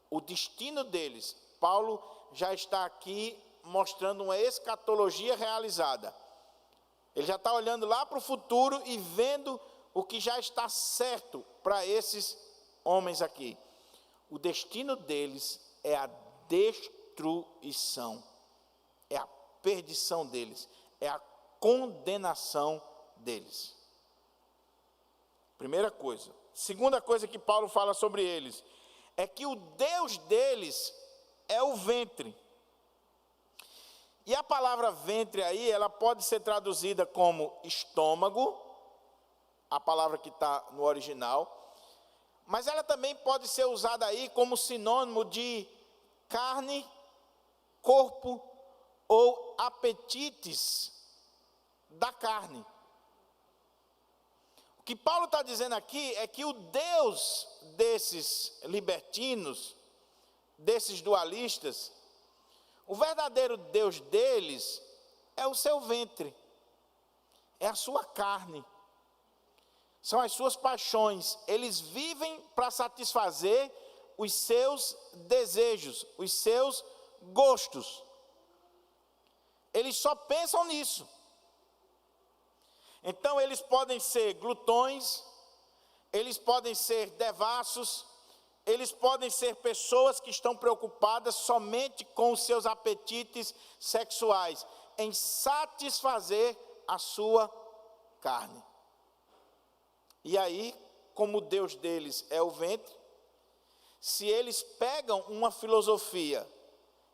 O destino deles, Paulo já está aqui mostrando uma escatologia realizada. Ele já está olhando lá para o futuro e vendo o que já está certo para esses homens aqui. O destino deles é a destruição, é a perdição deles, é a condenação deles. Primeira coisa. Segunda coisa que Paulo fala sobre eles é que o Deus deles é o ventre. E a palavra ventre aí, ela pode ser traduzida como estômago, a palavra que está no original, mas ela também pode ser usada aí como sinônimo de carne, corpo ou apetites da carne. O que Paulo está dizendo aqui é que o Deus desses libertinos, desses dualistas, o verdadeiro Deus deles é o seu ventre, é a sua carne, são as suas paixões. Eles vivem para satisfazer os seus desejos, os seus gostos. Eles só pensam nisso. Então eles podem ser glutões, eles podem ser devassos, eles podem ser pessoas que estão preocupadas somente com os seus apetites sexuais, em satisfazer a sua carne. E aí, como o Deus deles é o ventre, se eles pegam uma filosofia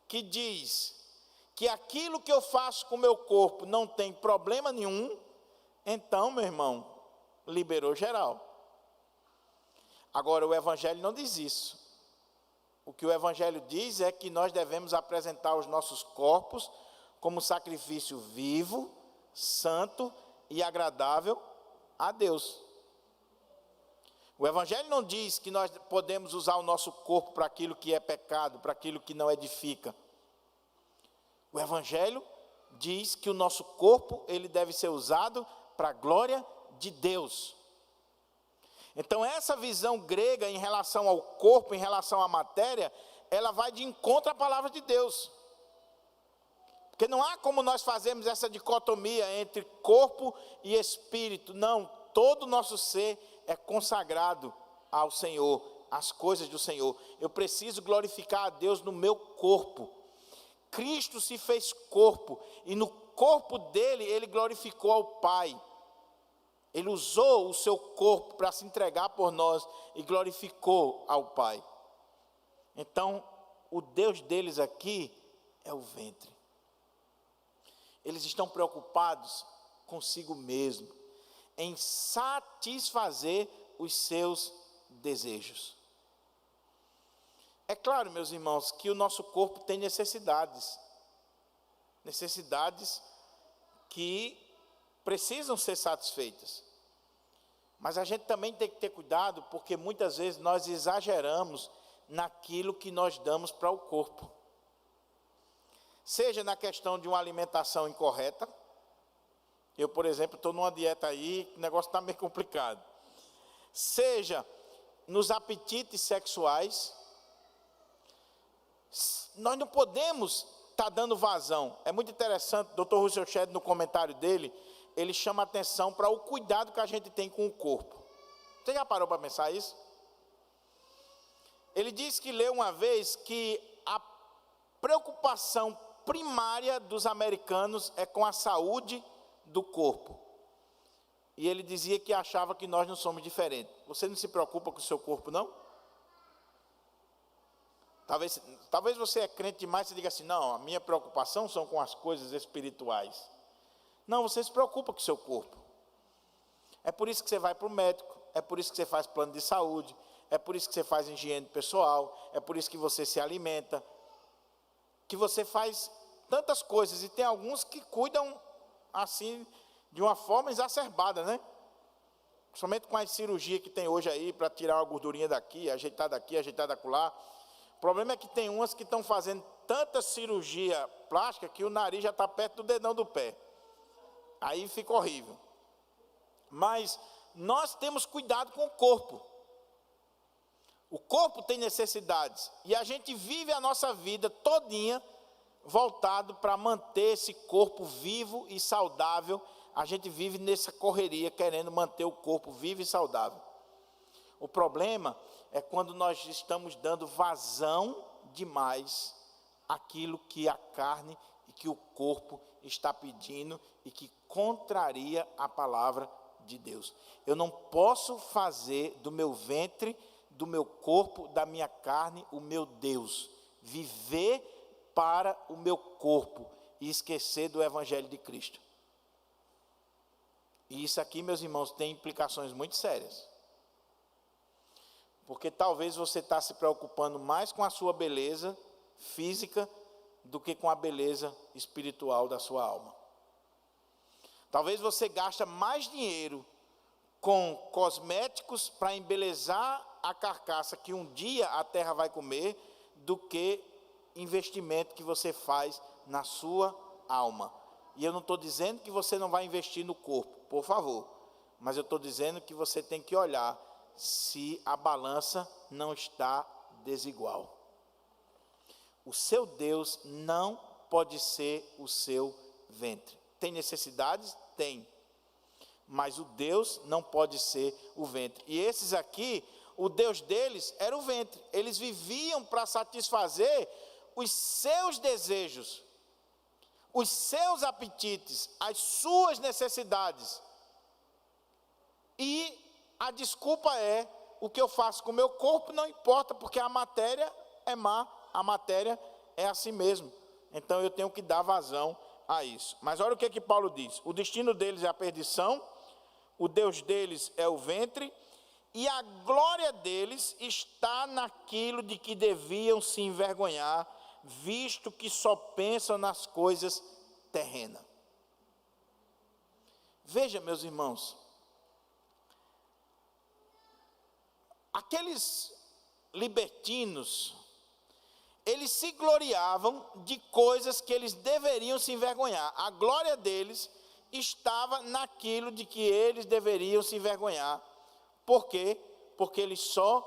que diz que aquilo que eu faço com o meu corpo não tem problema nenhum, então, meu irmão, liberou geral. Agora, o Evangelho não diz isso. O que o Evangelho diz é que nós devemos apresentar os nossos corpos como sacrifício vivo, santo e agradável a Deus. O Evangelho não diz que nós podemos usar o nosso corpo para aquilo que é pecado, para aquilo que não edifica. O Evangelho diz que o nosso corpo, ele deve ser usado para a glória de Deus. Então essa visão grega em relação ao corpo, em relação à matéria, ela vai de encontro à palavra de Deus. Porque não há como nós fazermos essa dicotomia entre corpo e espírito. Não, todo o nosso ser é consagrado ao Senhor, às coisas do Senhor. Eu preciso glorificar a Deus no meu corpo. Cristo se fez corpo, e no corpo dele, ele glorificou ao Pai. Ele usou o seu corpo para se entregar por nós e glorificou ao Pai. Então, o Deus deles aqui é o ventre. Eles estão preocupados consigo mesmo, em satisfazer os seus desejos. É claro, meus irmãos, que o nosso corpo tem necessidades que precisam ser satisfeitas. Mas a gente também tem que ter cuidado, porque muitas vezes nós exageramos naquilo que nós damos para o corpo. Seja na questão de uma alimentação incorreta. Eu, por exemplo, estou numa dieta aí, o negócio está meio complicado. Seja nos apetites sexuais. Nós não podemos estar dando vazão. É muito interessante, o Dr. Russell Shedd, no comentário dele, ele chama atenção para o cuidado que a gente tem com o corpo. Você já parou para pensar isso? Ele diz que leu uma vez que a preocupação primária dos americanos é com a saúde do corpo. E ele dizia que achava que nós não somos diferentes. Você não se preocupa com o seu corpo, não? Talvez você é crente demais e diga assim, não, a minha preocupação são com as coisas espirituais. Não, você se preocupa com o seu corpo. É por isso que você vai para o médico, é por isso que você faz plano de saúde, é por isso que você faz higiene pessoal, é por isso que você se alimenta, que você faz tantas coisas, e tem alguns que cuidam assim, de uma forma exacerbada, né? Somente com a cirurgia que tem hoje aí, para tirar uma gordurinha daqui, ajeitar daquela. O problema é que tem umas que estão fazendo tanta cirurgia plástica que o nariz já está perto do dedão do pé. Aí fica horrível. Mas nós temos cuidado com o corpo. O corpo tem necessidades. E a gente vive a nossa vida todinha voltado para manter esse corpo vivo e saudável. A gente vive nessa correria querendo manter o corpo vivo e saudável. O problema é quando nós estamos dando vazão demais àquilo que a carne e que o corpo está pedindo e que contraria a palavra de Deus. Eu não posso fazer do meu ventre, do meu corpo, da minha carne, o meu Deus. Viver para o meu corpo e esquecer do Evangelho de Cristo. E isso aqui, meus irmãos, tem implicações muito sérias. Porque talvez você está se preocupando mais com a sua beleza física do que com a beleza espiritual da sua alma. Talvez você gaste mais dinheiro com cosméticos para embelezar a carcaça que um dia a terra vai comer, do que investimento que você faz na sua alma. E eu não estou dizendo que você não vai investir no corpo, por favor. Mas eu estou dizendo que você tem que olhar se a balança não está desigual. O seu Deus não pode ser o seu ventre. Tem necessidades? Tem. Mas o Deus não pode ser o ventre. E esses aqui, o Deus deles era o ventre. Eles viviam para satisfazer os seus desejos, os seus apetites, as suas necessidades. E a desculpa é: o que eu faço com o meu corpo não importa, porque a matéria é má, a matéria é assim mesmo. Então eu tenho que dar vazão a isso. Mas olha o que Paulo diz: o destino deles é a perdição, o Deus deles é o ventre, e a glória deles está naquilo de que deviam se envergonhar, visto que só pensam nas coisas terrenas. Veja, meus irmãos, aqueles libertinos, eles se gloriavam de coisas que eles deveriam se envergonhar. A glória deles estava naquilo de que eles deveriam se envergonhar. Por quê? Porque eles só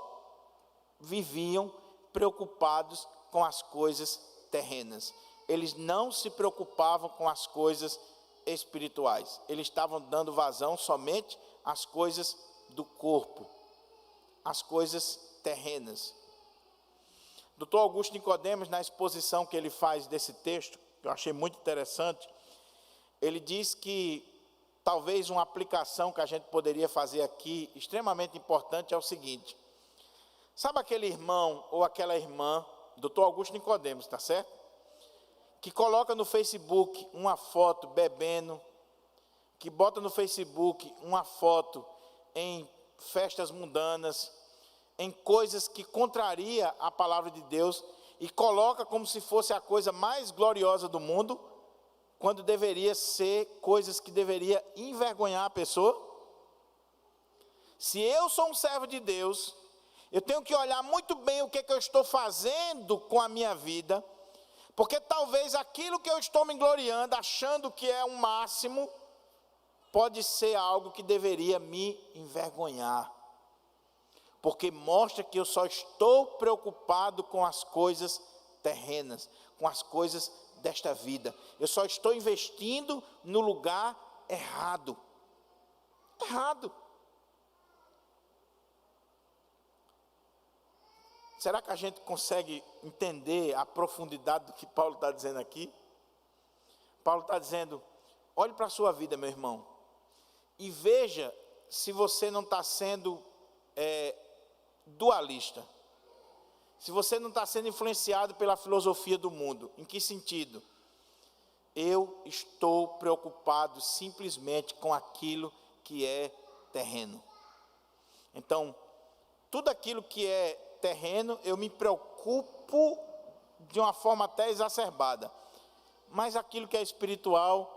viviam preocupados com as coisas terrenas. Eles não se preocupavam com as coisas espirituais. Eles estavam dando vazão somente às coisas do corpo, às coisas terrenas. Dr. Augusto Nicodemos, na exposição que ele faz desse texto, que eu achei muito interessante, ele diz que talvez uma aplicação que a gente poderia fazer aqui, extremamente importante, é o seguinte: sabe aquele irmão ou aquela irmã, Dr. Augusto Nicodemos, está certo? Que coloca no Facebook uma foto bebendo, que bota no Facebook uma foto em festas mundanas, em coisas que contraria a palavra de Deus, e coloca como se fosse a coisa mais gloriosa do mundo, quando deveria ser coisas que deveria envergonhar a pessoa. Se eu sou um servo de Deus, eu tenho que olhar muito bem o que eu estou fazendo com a minha vida, porque talvez aquilo que eu estou me gloriando, achando que é um máximo, pode ser algo que deveria me envergonhar, porque mostra que eu só estou preocupado com as coisas terrenas, com as coisas desta vida. Eu só estou investindo no lugar errado. Errado. Será que a gente consegue entender a profundidade do que Paulo está dizendo aqui? Paulo está dizendo: olhe para a sua vida, meu irmão, e veja se você não está sendo dualista. Se você não está sendo influenciado pela filosofia do mundo. Em que sentido? Eu estou preocupado simplesmente com aquilo que é terreno. Então, tudo aquilo que é terreno, eu me preocupo de uma forma até exacerbada. Mas aquilo que é espiritual,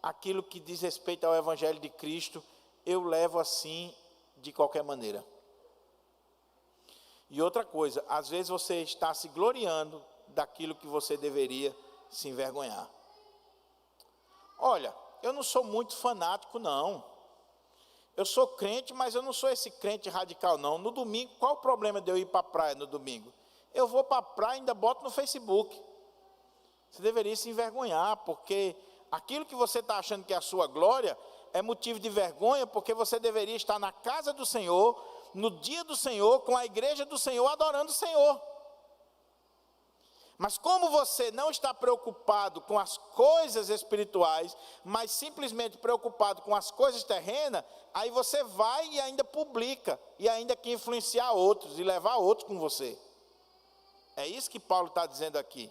aquilo que diz respeito ao Evangelho de Cristo, eu levo assim de qualquer maneira. E outra coisa, às vezes você está se gloriando daquilo que você deveria se envergonhar. Olha, eu não sou muito fanático, não. Eu sou crente, mas eu não sou esse crente radical, não. No domingo, qual o problema de eu ir para a praia no domingo? Eu vou para a praia e ainda boto no Facebook. Você deveria se envergonhar, porque aquilo que você está achando que é a sua glória é motivo de vergonha, porque você deveria estar na casa do Senhor, no dia do Senhor, com a igreja do Senhor, adorando o Senhor. Mas como você não está preocupado com as coisas espirituais, mas simplesmente preocupado com as coisas terrenas, aí você vai e ainda publica, e ainda quer influenciar outros, e levar outros com você. É isso que Paulo está dizendo aqui.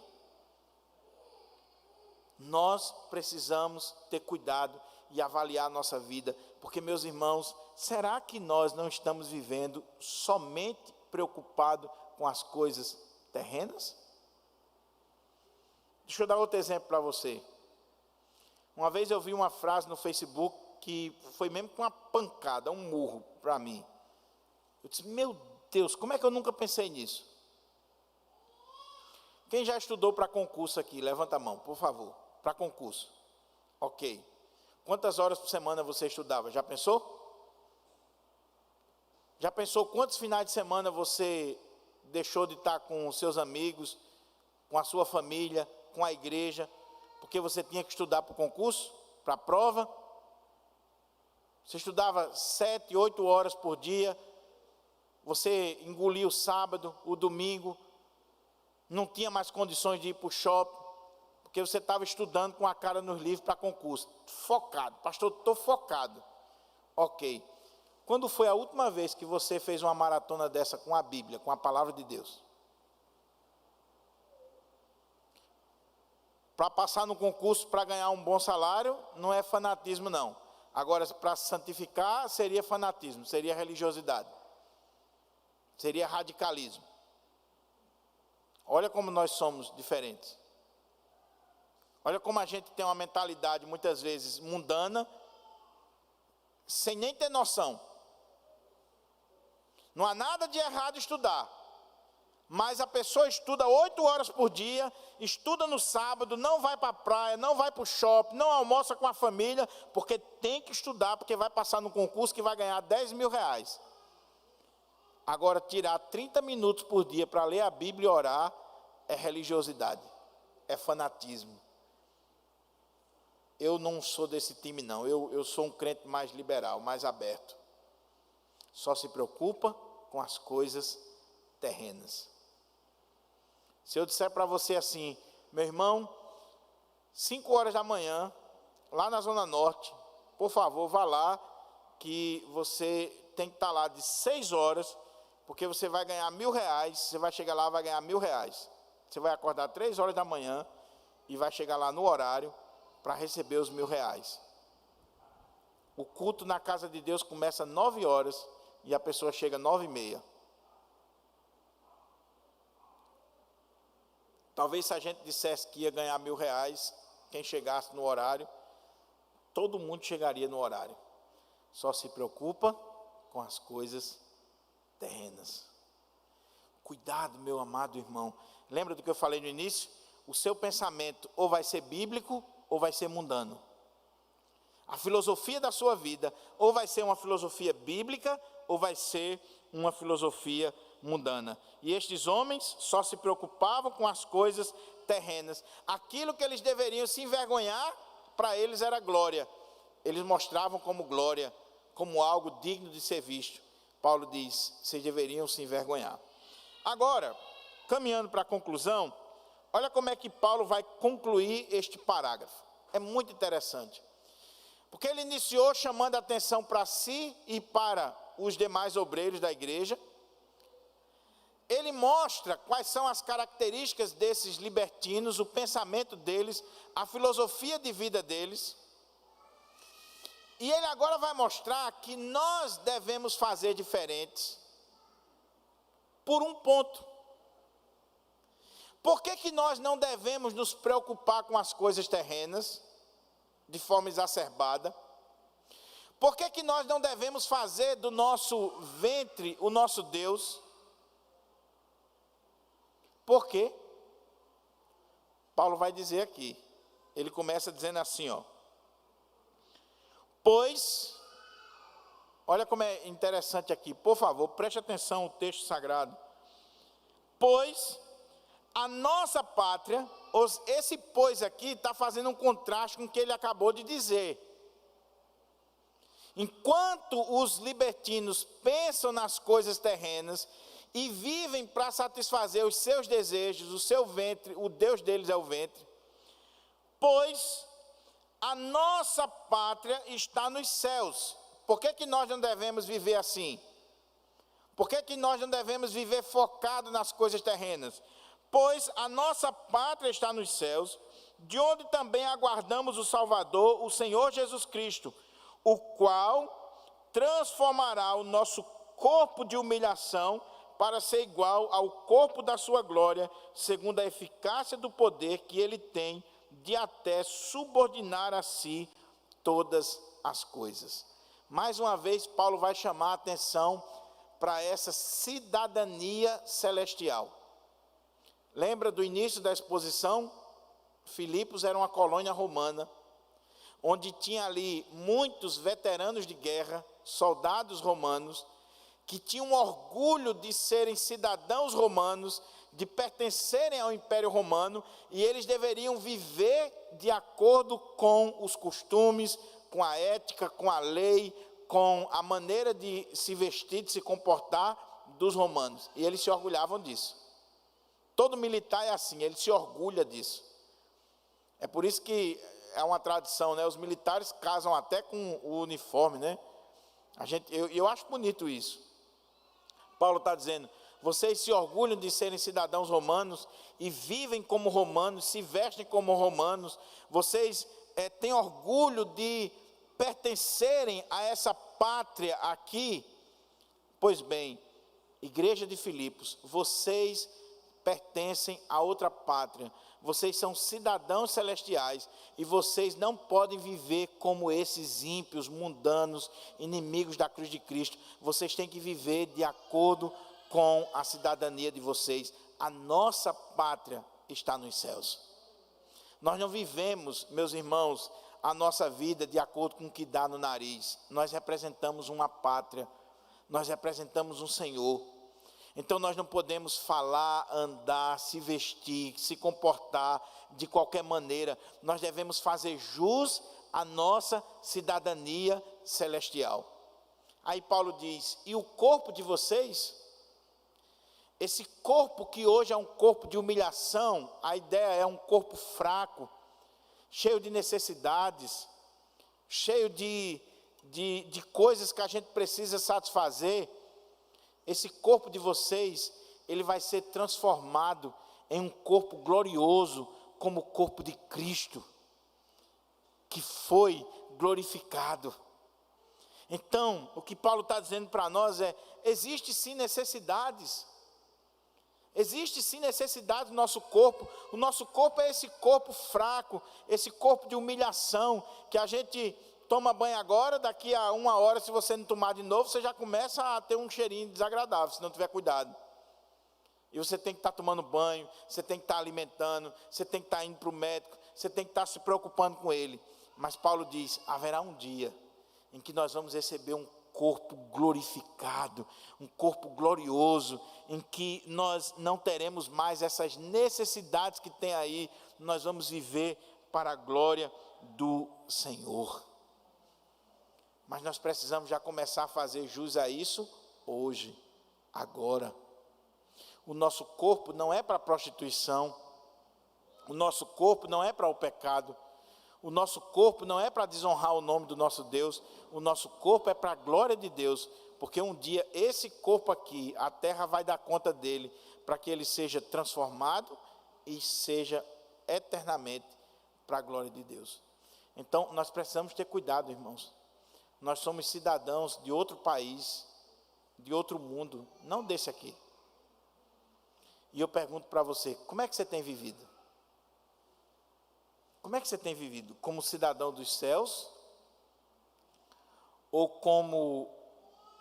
Nós precisamos ter cuidado e avaliar a nossa vida, porque, meus irmãos, será que nós não estamos vivendo somente preocupados com as coisas terrenas? Deixa eu dar outro exemplo para você. Uma vez eu vi uma frase no Facebook que foi mesmo com uma pancada, um murro para mim. Eu disse: meu Deus, como é que eu nunca pensei nisso? Quem já estudou para concurso aqui? Levanta a mão, por favor. Para concurso. Ok. Quantas horas por semana você estudava? Já pensou? Já pensou quantos finais de semana você deixou de estar com os seus amigos, com a sua família, com a igreja, porque você tinha que estudar para o concurso, para a prova? Você estudava 7, 8 horas por dia, você engolia o sábado, o domingo, não tinha mais condições de ir para o shopping, porque você estava estudando com a cara nos livros para concurso, focado. Pastor, estou focado. Ok. Quando foi a última vez que você fez uma maratona dessa com a Bíblia, com a palavra de Deus? Para passar no concurso, para ganhar um bom salário, não é fanatismo, não. Agora, para se santificar, seria fanatismo, seria religiosidade. Seria radicalismo. Olha como nós somos diferentes. Olha como a gente tem uma mentalidade, muitas vezes, mundana, sem nem ter noção. Não há nada de errado estudar. Mas a pessoa estuda 8 horas por dia, estuda no sábado, não vai para a praia, não vai para o shopping, não almoça com a família, porque tem que estudar, porque vai passar no concurso que vai ganhar 10 mil reais. Agora, tirar 30 minutos por dia para ler a Bíblia e orar é religiosidade, é fanatismo. Eu não sou desse time, não. Eu sou um crente mais liberal, mais aberto. Só se preocupa com as coisas terrenas. Se eu disser para você assim, meu irmão, 5 horas da manhã, lá na Zona Norte, por favor, vá lá, que você tem que estar lá de 6 horas, porque você vai ganhar 1.000 reais, você vai chegar lá e vai ganhar 1.000 reais. Você vai acordar 3 horas da manhã e vai chegar lá no horário para receber os 1.000 reais. O culto na casa de Deus começa às 9 horas e a pessoa chega às 9h30. Talvez se a gente dissesse que ia ganhar 1.000 reais, quem chegasse no horário, todo mundo chegaria no horário. Só se preocupa com as coisas terrenas. Cuidado, meu amado irmão. Lembra do que eu falei no início? O seu pensamento ou vai ser bíblico ou vai ser mundano. A filosofia da sua vida ou vai ser uma filosofia bíblica ou vai ser uma filosofia mundana. E estes homens só se preocupavam com as coisas terrenas. Aquilo que eles deveriam se envergonhar, para eles era glória. Eles mostravam como glória, como algo digno de ser visto. Paulo diz, vocês deveriam se envergonhar. Agora, caminhando para a conclusão, olha como é que Paulo vai concluir este parágrafo. É muito interessante. Porque ele iniciou chamando a atenção para si e para os demais obreiros da igreja. Ele mostra quais são as características desses libertinos, o pensamento deles, a filosofia de vida deles. E ele agora vai mostrar que nós devemos fazer diferentes por um ponto. Por que nós não devemos nos preocupar com as coisas terrenas de forma exacerbada? Por que nós não devemos fazer do nosso ventre o nosso Deus? Por quê? Paulo vai dizer aqui. Ele começa dizendo assim, ó. Pois, olha como é interessante aqui, por favor, preste atenção ao texto sagrado. Pois a nossa pátria, esse pois aqui está fazendo um contraste com o que ele acabou de dizer. Enquanto os libertinos pensam nas coisas terrenas e vivem para satisfazer os seus desejos, o seu ventre, o Deus deles é o ventre, pois a nossa pátria está nos céus. Por que nós não devemos viver assim? Por que nós não devemos viver focado nas coisas terrenas? Pois a nossa pátria está nos céus, de onde também aguardamos o Salvador, o Senhor Jesus Cristo, o qual transformará o nosso corpo de humilhação para ser igual ao corpo da sua glória, segundo a eficácia do poder que ele tem de até subordinar a si todas as coisas. Mais uma vez, Paulo vai chamar a atenção para essa cidadania celestial. Lembra do início da exposição? Filipos era uma colônia romana, onde tinha ali muitos veteranos de guerra, soldados romanos, que tinham orgulho de serem cidadãos romanos, de pertencerem ao Império Romano, e eles deveriam viver de acordo com os costumes, com a ética, com a lei, com a maneira de se vestir, de se comportar dos romanos. E eles se orgulhavam disso. Todo militar é assim, ele se orgulha disso. É por isso que é uma tradição, né? Os militares casam até com o uniforme, né? Eu acho bonito isso. Paulo está dizendo, vocês se orgulham de serem cidadãos romanos e vivem como romanos, se vestem como romanos, vocês têm orgulho de pertencerem a essa pátria aqui. Pois bem, igreja de Filipos, vocês pertencem a outra pátria, vocês são cidadãos celestiais e vocês não podem viver como esses ímpios, mundanos, inimigos da cruz de Cristo. Vocês têm que viver de acordo com a cidadania de vocês. A nossa pátria está nos céus. Nós não vivemos, meus irmãos, a nossa vida de acordo com o que dá no nariz. Nós representamos uma pátria, nós representamos um Senhor. Então nós não podemos falar, andar, se vestir, se comportar de qualquer maneira. Nós devemos fazer jus à nossa cidadania celestial. Aí Paulo diz, e o corpo de vocês? Esse corpo que hoje é um corpo de humilhação, a ideia é um corpo fraco, cheio de necessidades, cheio de coisas que a gente precisa satisfazer. Esse corpo de vocês, ele vai ser transformado em um corpo glorioso, como o corpo de Cristo, que foi glorificado. Então, o que Paulo está dizendo para nós é, existe sim necessidades. Existe sim necessidade do nosso corpo. O nosso corpo é esse corpo fraco, esse corpo de humilhação, que a gente toma banho agora, daqui a 1 hora, se você não tomar de novo, você já começa a ter um cheirinho desagradável, se não tiver cuidado. E você tem que estar tomando banho, você tem que estar alimentando, você tem que estar indo para o médico, você tem que estar se preocupando com ele. Mas Paulo diz, haverá um dia em que nós vamos receber um corpo glorificado, um corpo glorioso, em que nós não teremos mais essas necessidades que tem aí, nós vamos viver para a glória do Senhor. Mas nós precisamos já começar a fazer jus a isso hoje, agora. O nosso corpo não é para a prostituição, o nosso corpo não é para o pecado, o nosso corpo não é para desonrar o nome do nosso Deus, o nosso corpo é para a glória de Deus, porque um dia esse corpo aqui, a terra vai dar conta dele, para que ele seja transformado e seja eternamente para a glória de Deus. Então nós precisamos ter cuidado, irmãos. Nós somos cidadãos de outro país, de outro mundo, não desse aqui. E eu pergunto para você, como é que você tem vivido? Como é que você tem vivido? Como cidadão dos céus? Ou como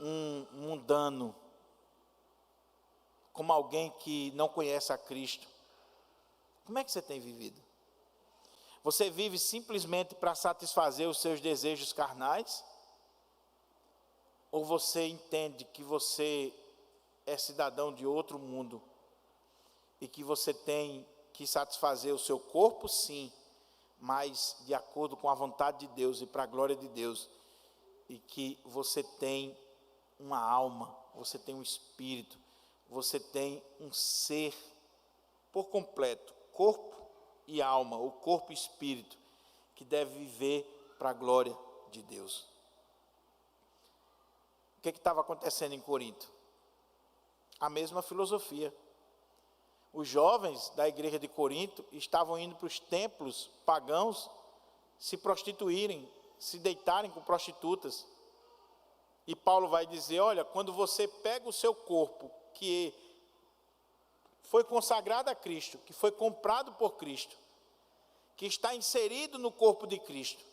um mundano? Como alguém que não conhece a Cristo? Como é que você tem vivido? Você vive simplesmente para satisfazer os seus desejos carnais? Ou você entende que você é cidadão de outro mundo e que você tem que satisfazer o seu corpo, sim, mas de acordo com a vontade de Deus e para a glória de Deus, e que você tem uma alma, você tem um espírito, você tem um ser por completo, corpo e alma, o corpo e espírito, que deve viver para a glória de Deus. O que estava acontecendo em Corinto? A mesma filosofia. Os jovens da igreja de Corinto estavam indo para os templos pagãos se prostituírem, se deitarem com prostitutas. E Paulo vai dizer, olha, quando você pega o seu corpo, que foi consagrado a Cristo, que foi comprado por Cristo, que está inserido no corpo de Cristo,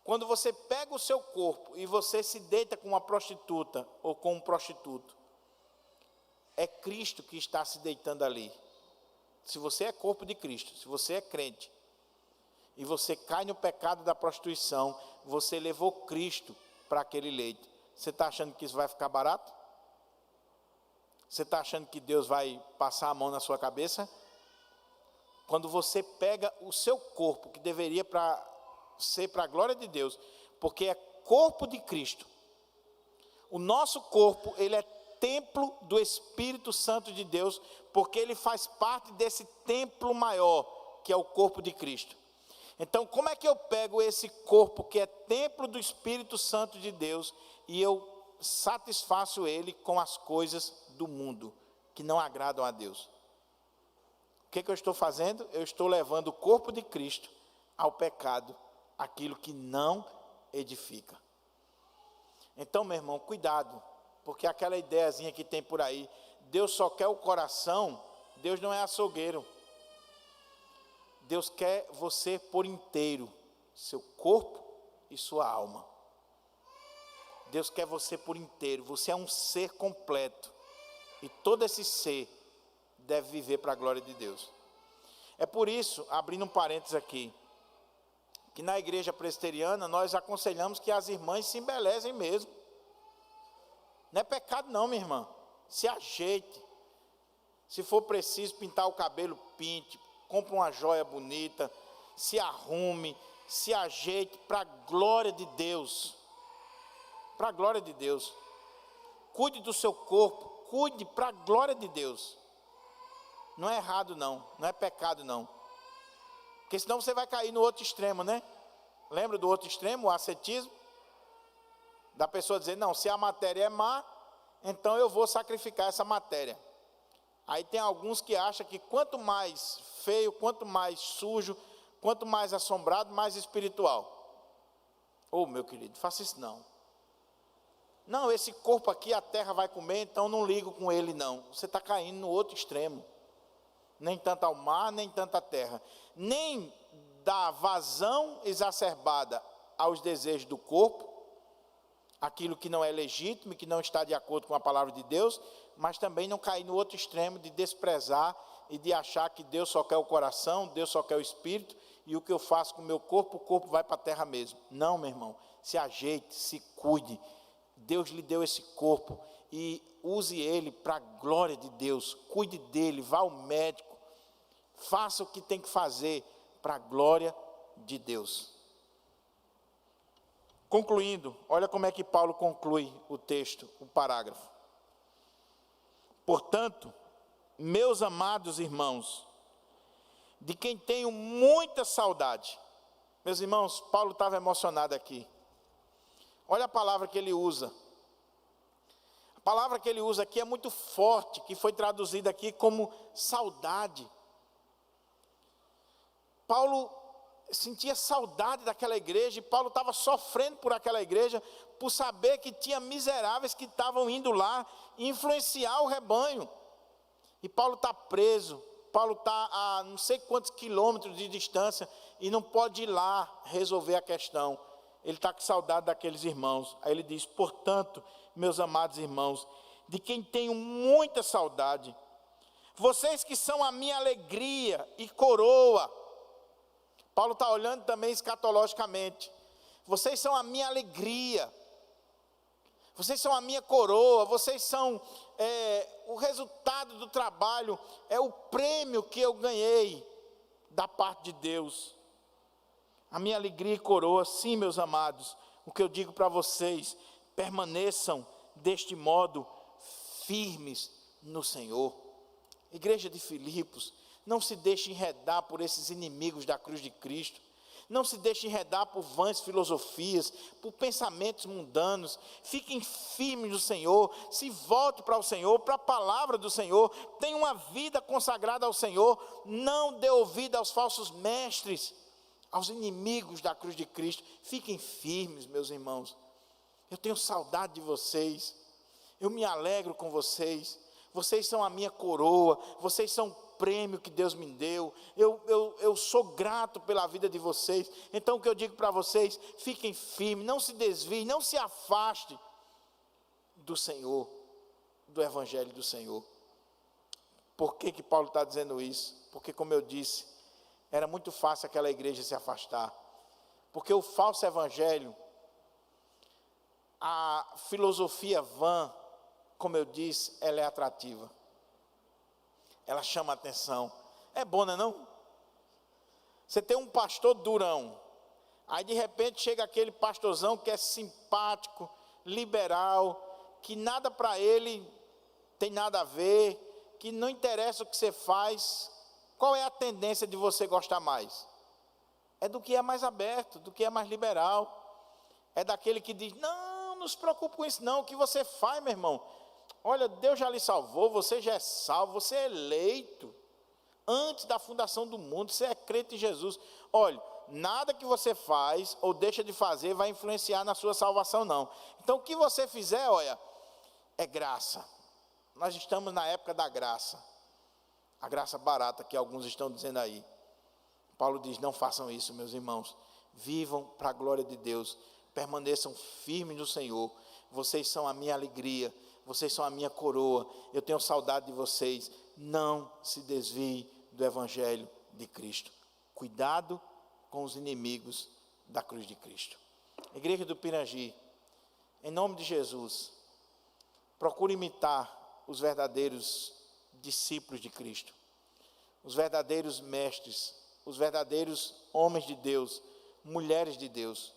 quando você pega o seu corpo e você se deita com uma prostituta ou com um prostituto, é Cristo que está se deitando ali. Se você é corpo de Cristo, se você é crente, e você cai no pecado da prostituição, você levou Cristo para aquele leito. Você está achando que isso vai ficar barato? Você está achando que Deus vai passar a mão na sua cabeça? Quando você pega o seu corpo, que deveria ser para a glória de Deus, porque é corpo de Cristo. O nosso corpo, ele é templo do Espírito Santo de Deus, porque ele faz parte desse templo maior, que é o corpo de Cristo. Então, como é que eu pego esse corpo que é templo do Espírito Santo de Deus e eu satisfaço ele com as coisas do mundo, que não agradam a Deus. O que eu estou fazendo? Eu estou levando o corpo de Cristo ao pecado, aquilo que não edifica. Então, meu irmão, cuidado, porque aquela ideiazinha que tem por aí, Deus só quer o coração, Deus não é açougueiro. Deus quer você por inteiro, seu corpo e sua alma. Deus quer você por inteiro, você é um ser completo. E todo esse ser deve viver para a glória de Deus. É por isso, abrindo um parênteses aqui, que na igreja presbiteriana nós aconselhamos que as irmãs se embelezem mesmo. Não é pecado não, minha irmã. Se ajeite. Se for preciso pintar o cabelo, pinte. Compre uma joia bonita. Se arrume. Se ajeite para a glória de Deus. Para a glória de Deus. Cuide do seu corpo. Cuide para a glória de Deus. Não é errado não. Não é pecado não. Porque senão você vai cair no outro extremo, né? Lembra do outro extremo, o ascetismo? Da pessoa dizer, não, se a matéria é má, então eu vou sacrificar essa matéria. Aí tem alguns que acham que quanto mais feio, quanto mais sujo, quanto mais assombrado, mais espiritual. Ô, meu querido, faça isso não. Não, esse corpo aqui a terra vai comer, então não ligo com ele não. Você está caindo no outro extremo. Nem tanto ao mar, nem tanto à terra. Nem da vazão exacerbada aos desejos do corpo, aquilo que não é legítimo e que não está de acordo com a palavra de Deus, mas também não cair no outro extremo de desprezar e de achar que Deus só quer o coração, Deus só quer o espírito, e o que eu faço com o meu corpo, o corpo vai para a terra mesmo. Não, meu irmão, se ajeite, se cuide. Deus lhe deu esse corpo e use ele para a glória de Deus. Cuide dele, vá ao médico, faça o que tem que fazer para a glória de Deus. Concluindo, olha como é que Paulo conclui o texto, o parágrafo. Portanto, meus amados irmãos, de quem tenho muita saudade. Meus irmãos, Paulo estava emocionado aqui. Olha a palavra que ele usa. A palavra que ele usa aqui é muito forte, que foi traduzida aqui como saudade. Paulo sentia saudade daquela igreja, e Paulo estava sofrendo por aquela igreja, por saber que tinha miseráveis que estavam indo lá influenciar o rebanho. E Paulo está preso, Paulo está a não sei quantos quilômetros de distância, e não pode ir lá resolver a questão. Ele está com saudade daqueles irmãos. Aí ele diz, portanto, meus amados irmãos, de quem tenho muita saudade, vocês que são a minha alegria e coroa. Paulo está olhando também escatologicamente. Vocês são a minha alegria. Vocês são a minha coroa. Vocês são o resultado do trabalho. É o prêmio que eu ganhei da parte de Deus. A minha alegria e coroa. Sim, meus amados. O que eu digo para vocês. Permaneçam deste modo firmes no Senhor. Igreja de Filipos. Não se deixe enredar por esses inimigos da cruz de Cristo. Não se deixe enredar por vãs filosofias, por pensamentos mundanos. Fiquem firmes no Senhor. Se volte para o Senhor, para a palavra do Senhor. Tenha uma vida consagrada ao Senhor. Não dê ouvido aos falsos mestres, aos inimigos da cruz de Cristo. Fiquem firmes, meus irmãos. Eu tenho saudade de vocês. Eu me alegro com vocês. Vocês são a minha coroa. Vocês são prêmio que Deus me deu, eu sou grato pela vida de vocês. Então o que eu digo para vocês, fiquem firmes, não se desviem, não se afastem do Senhor, do Evangelho do Senhor. Por que Paulo está dizendo isso? Porque, como eu disse, era muito fácil aquela igreja se afastar, porque o falso Evangelho, a filosofia vã, como eu disse, ela é atrativa. Ela chama a atenção. É bom, não é não? Você tem um pastor durão. Aí de repente chega aquele pastorzão que é simpático, liberal, que nada para ele tem nada a ver, que não interessa o que você faz. Qual é a tendência de você gostar mais? É do que é mais aberto, do que é mais liberal. É daquele que diz, não, nos preocupe com isso não. O que você faz, meu irmão? Olha, Deus já lhe salvou, você já é salvo, você é eleito. Antes da fundação do mundo, você é crente em Jesus. Olha, nada que você faz ou deixa de fazer vai influenciar na sua salvação, não. Então, o que você fizer, olha, é graça. Nós estamos na época da graça. A graça barata que alguns estão dizendo aí. Paulo diz, não façam isso, meus irmãos. Vivam para a glória de Deus. Permaneçam firmes no Senhor. Vocês são a minha alegria. Vocês são a minha coroa. Eu tenho saudade de vocês. Não se desvie do Evangelho de Cristo. Cuidado com os inimigos da cruz de Cristo. Igreja do Pirangi, em nome de Jesus, procure imitar os verdadeiros discípulos de Cristo, os verdadeiros mestres, os verdadeiros homens de Deus, mulheres de Deus.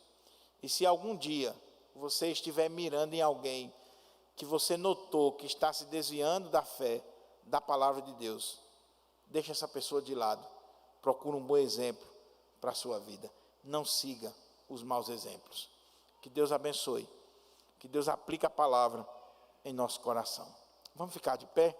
E se algum dia você estiver mirando em alguém que você notou que está se desviando da fé, da palavra de Deus, deixe essa pessoa de lado. Procure um bom exemplo para a sua vida. Não siga os maus exemplos. Que Deus abençoe. Que Deus aplique a palavra em nosso coração. Vamos ficar de pé?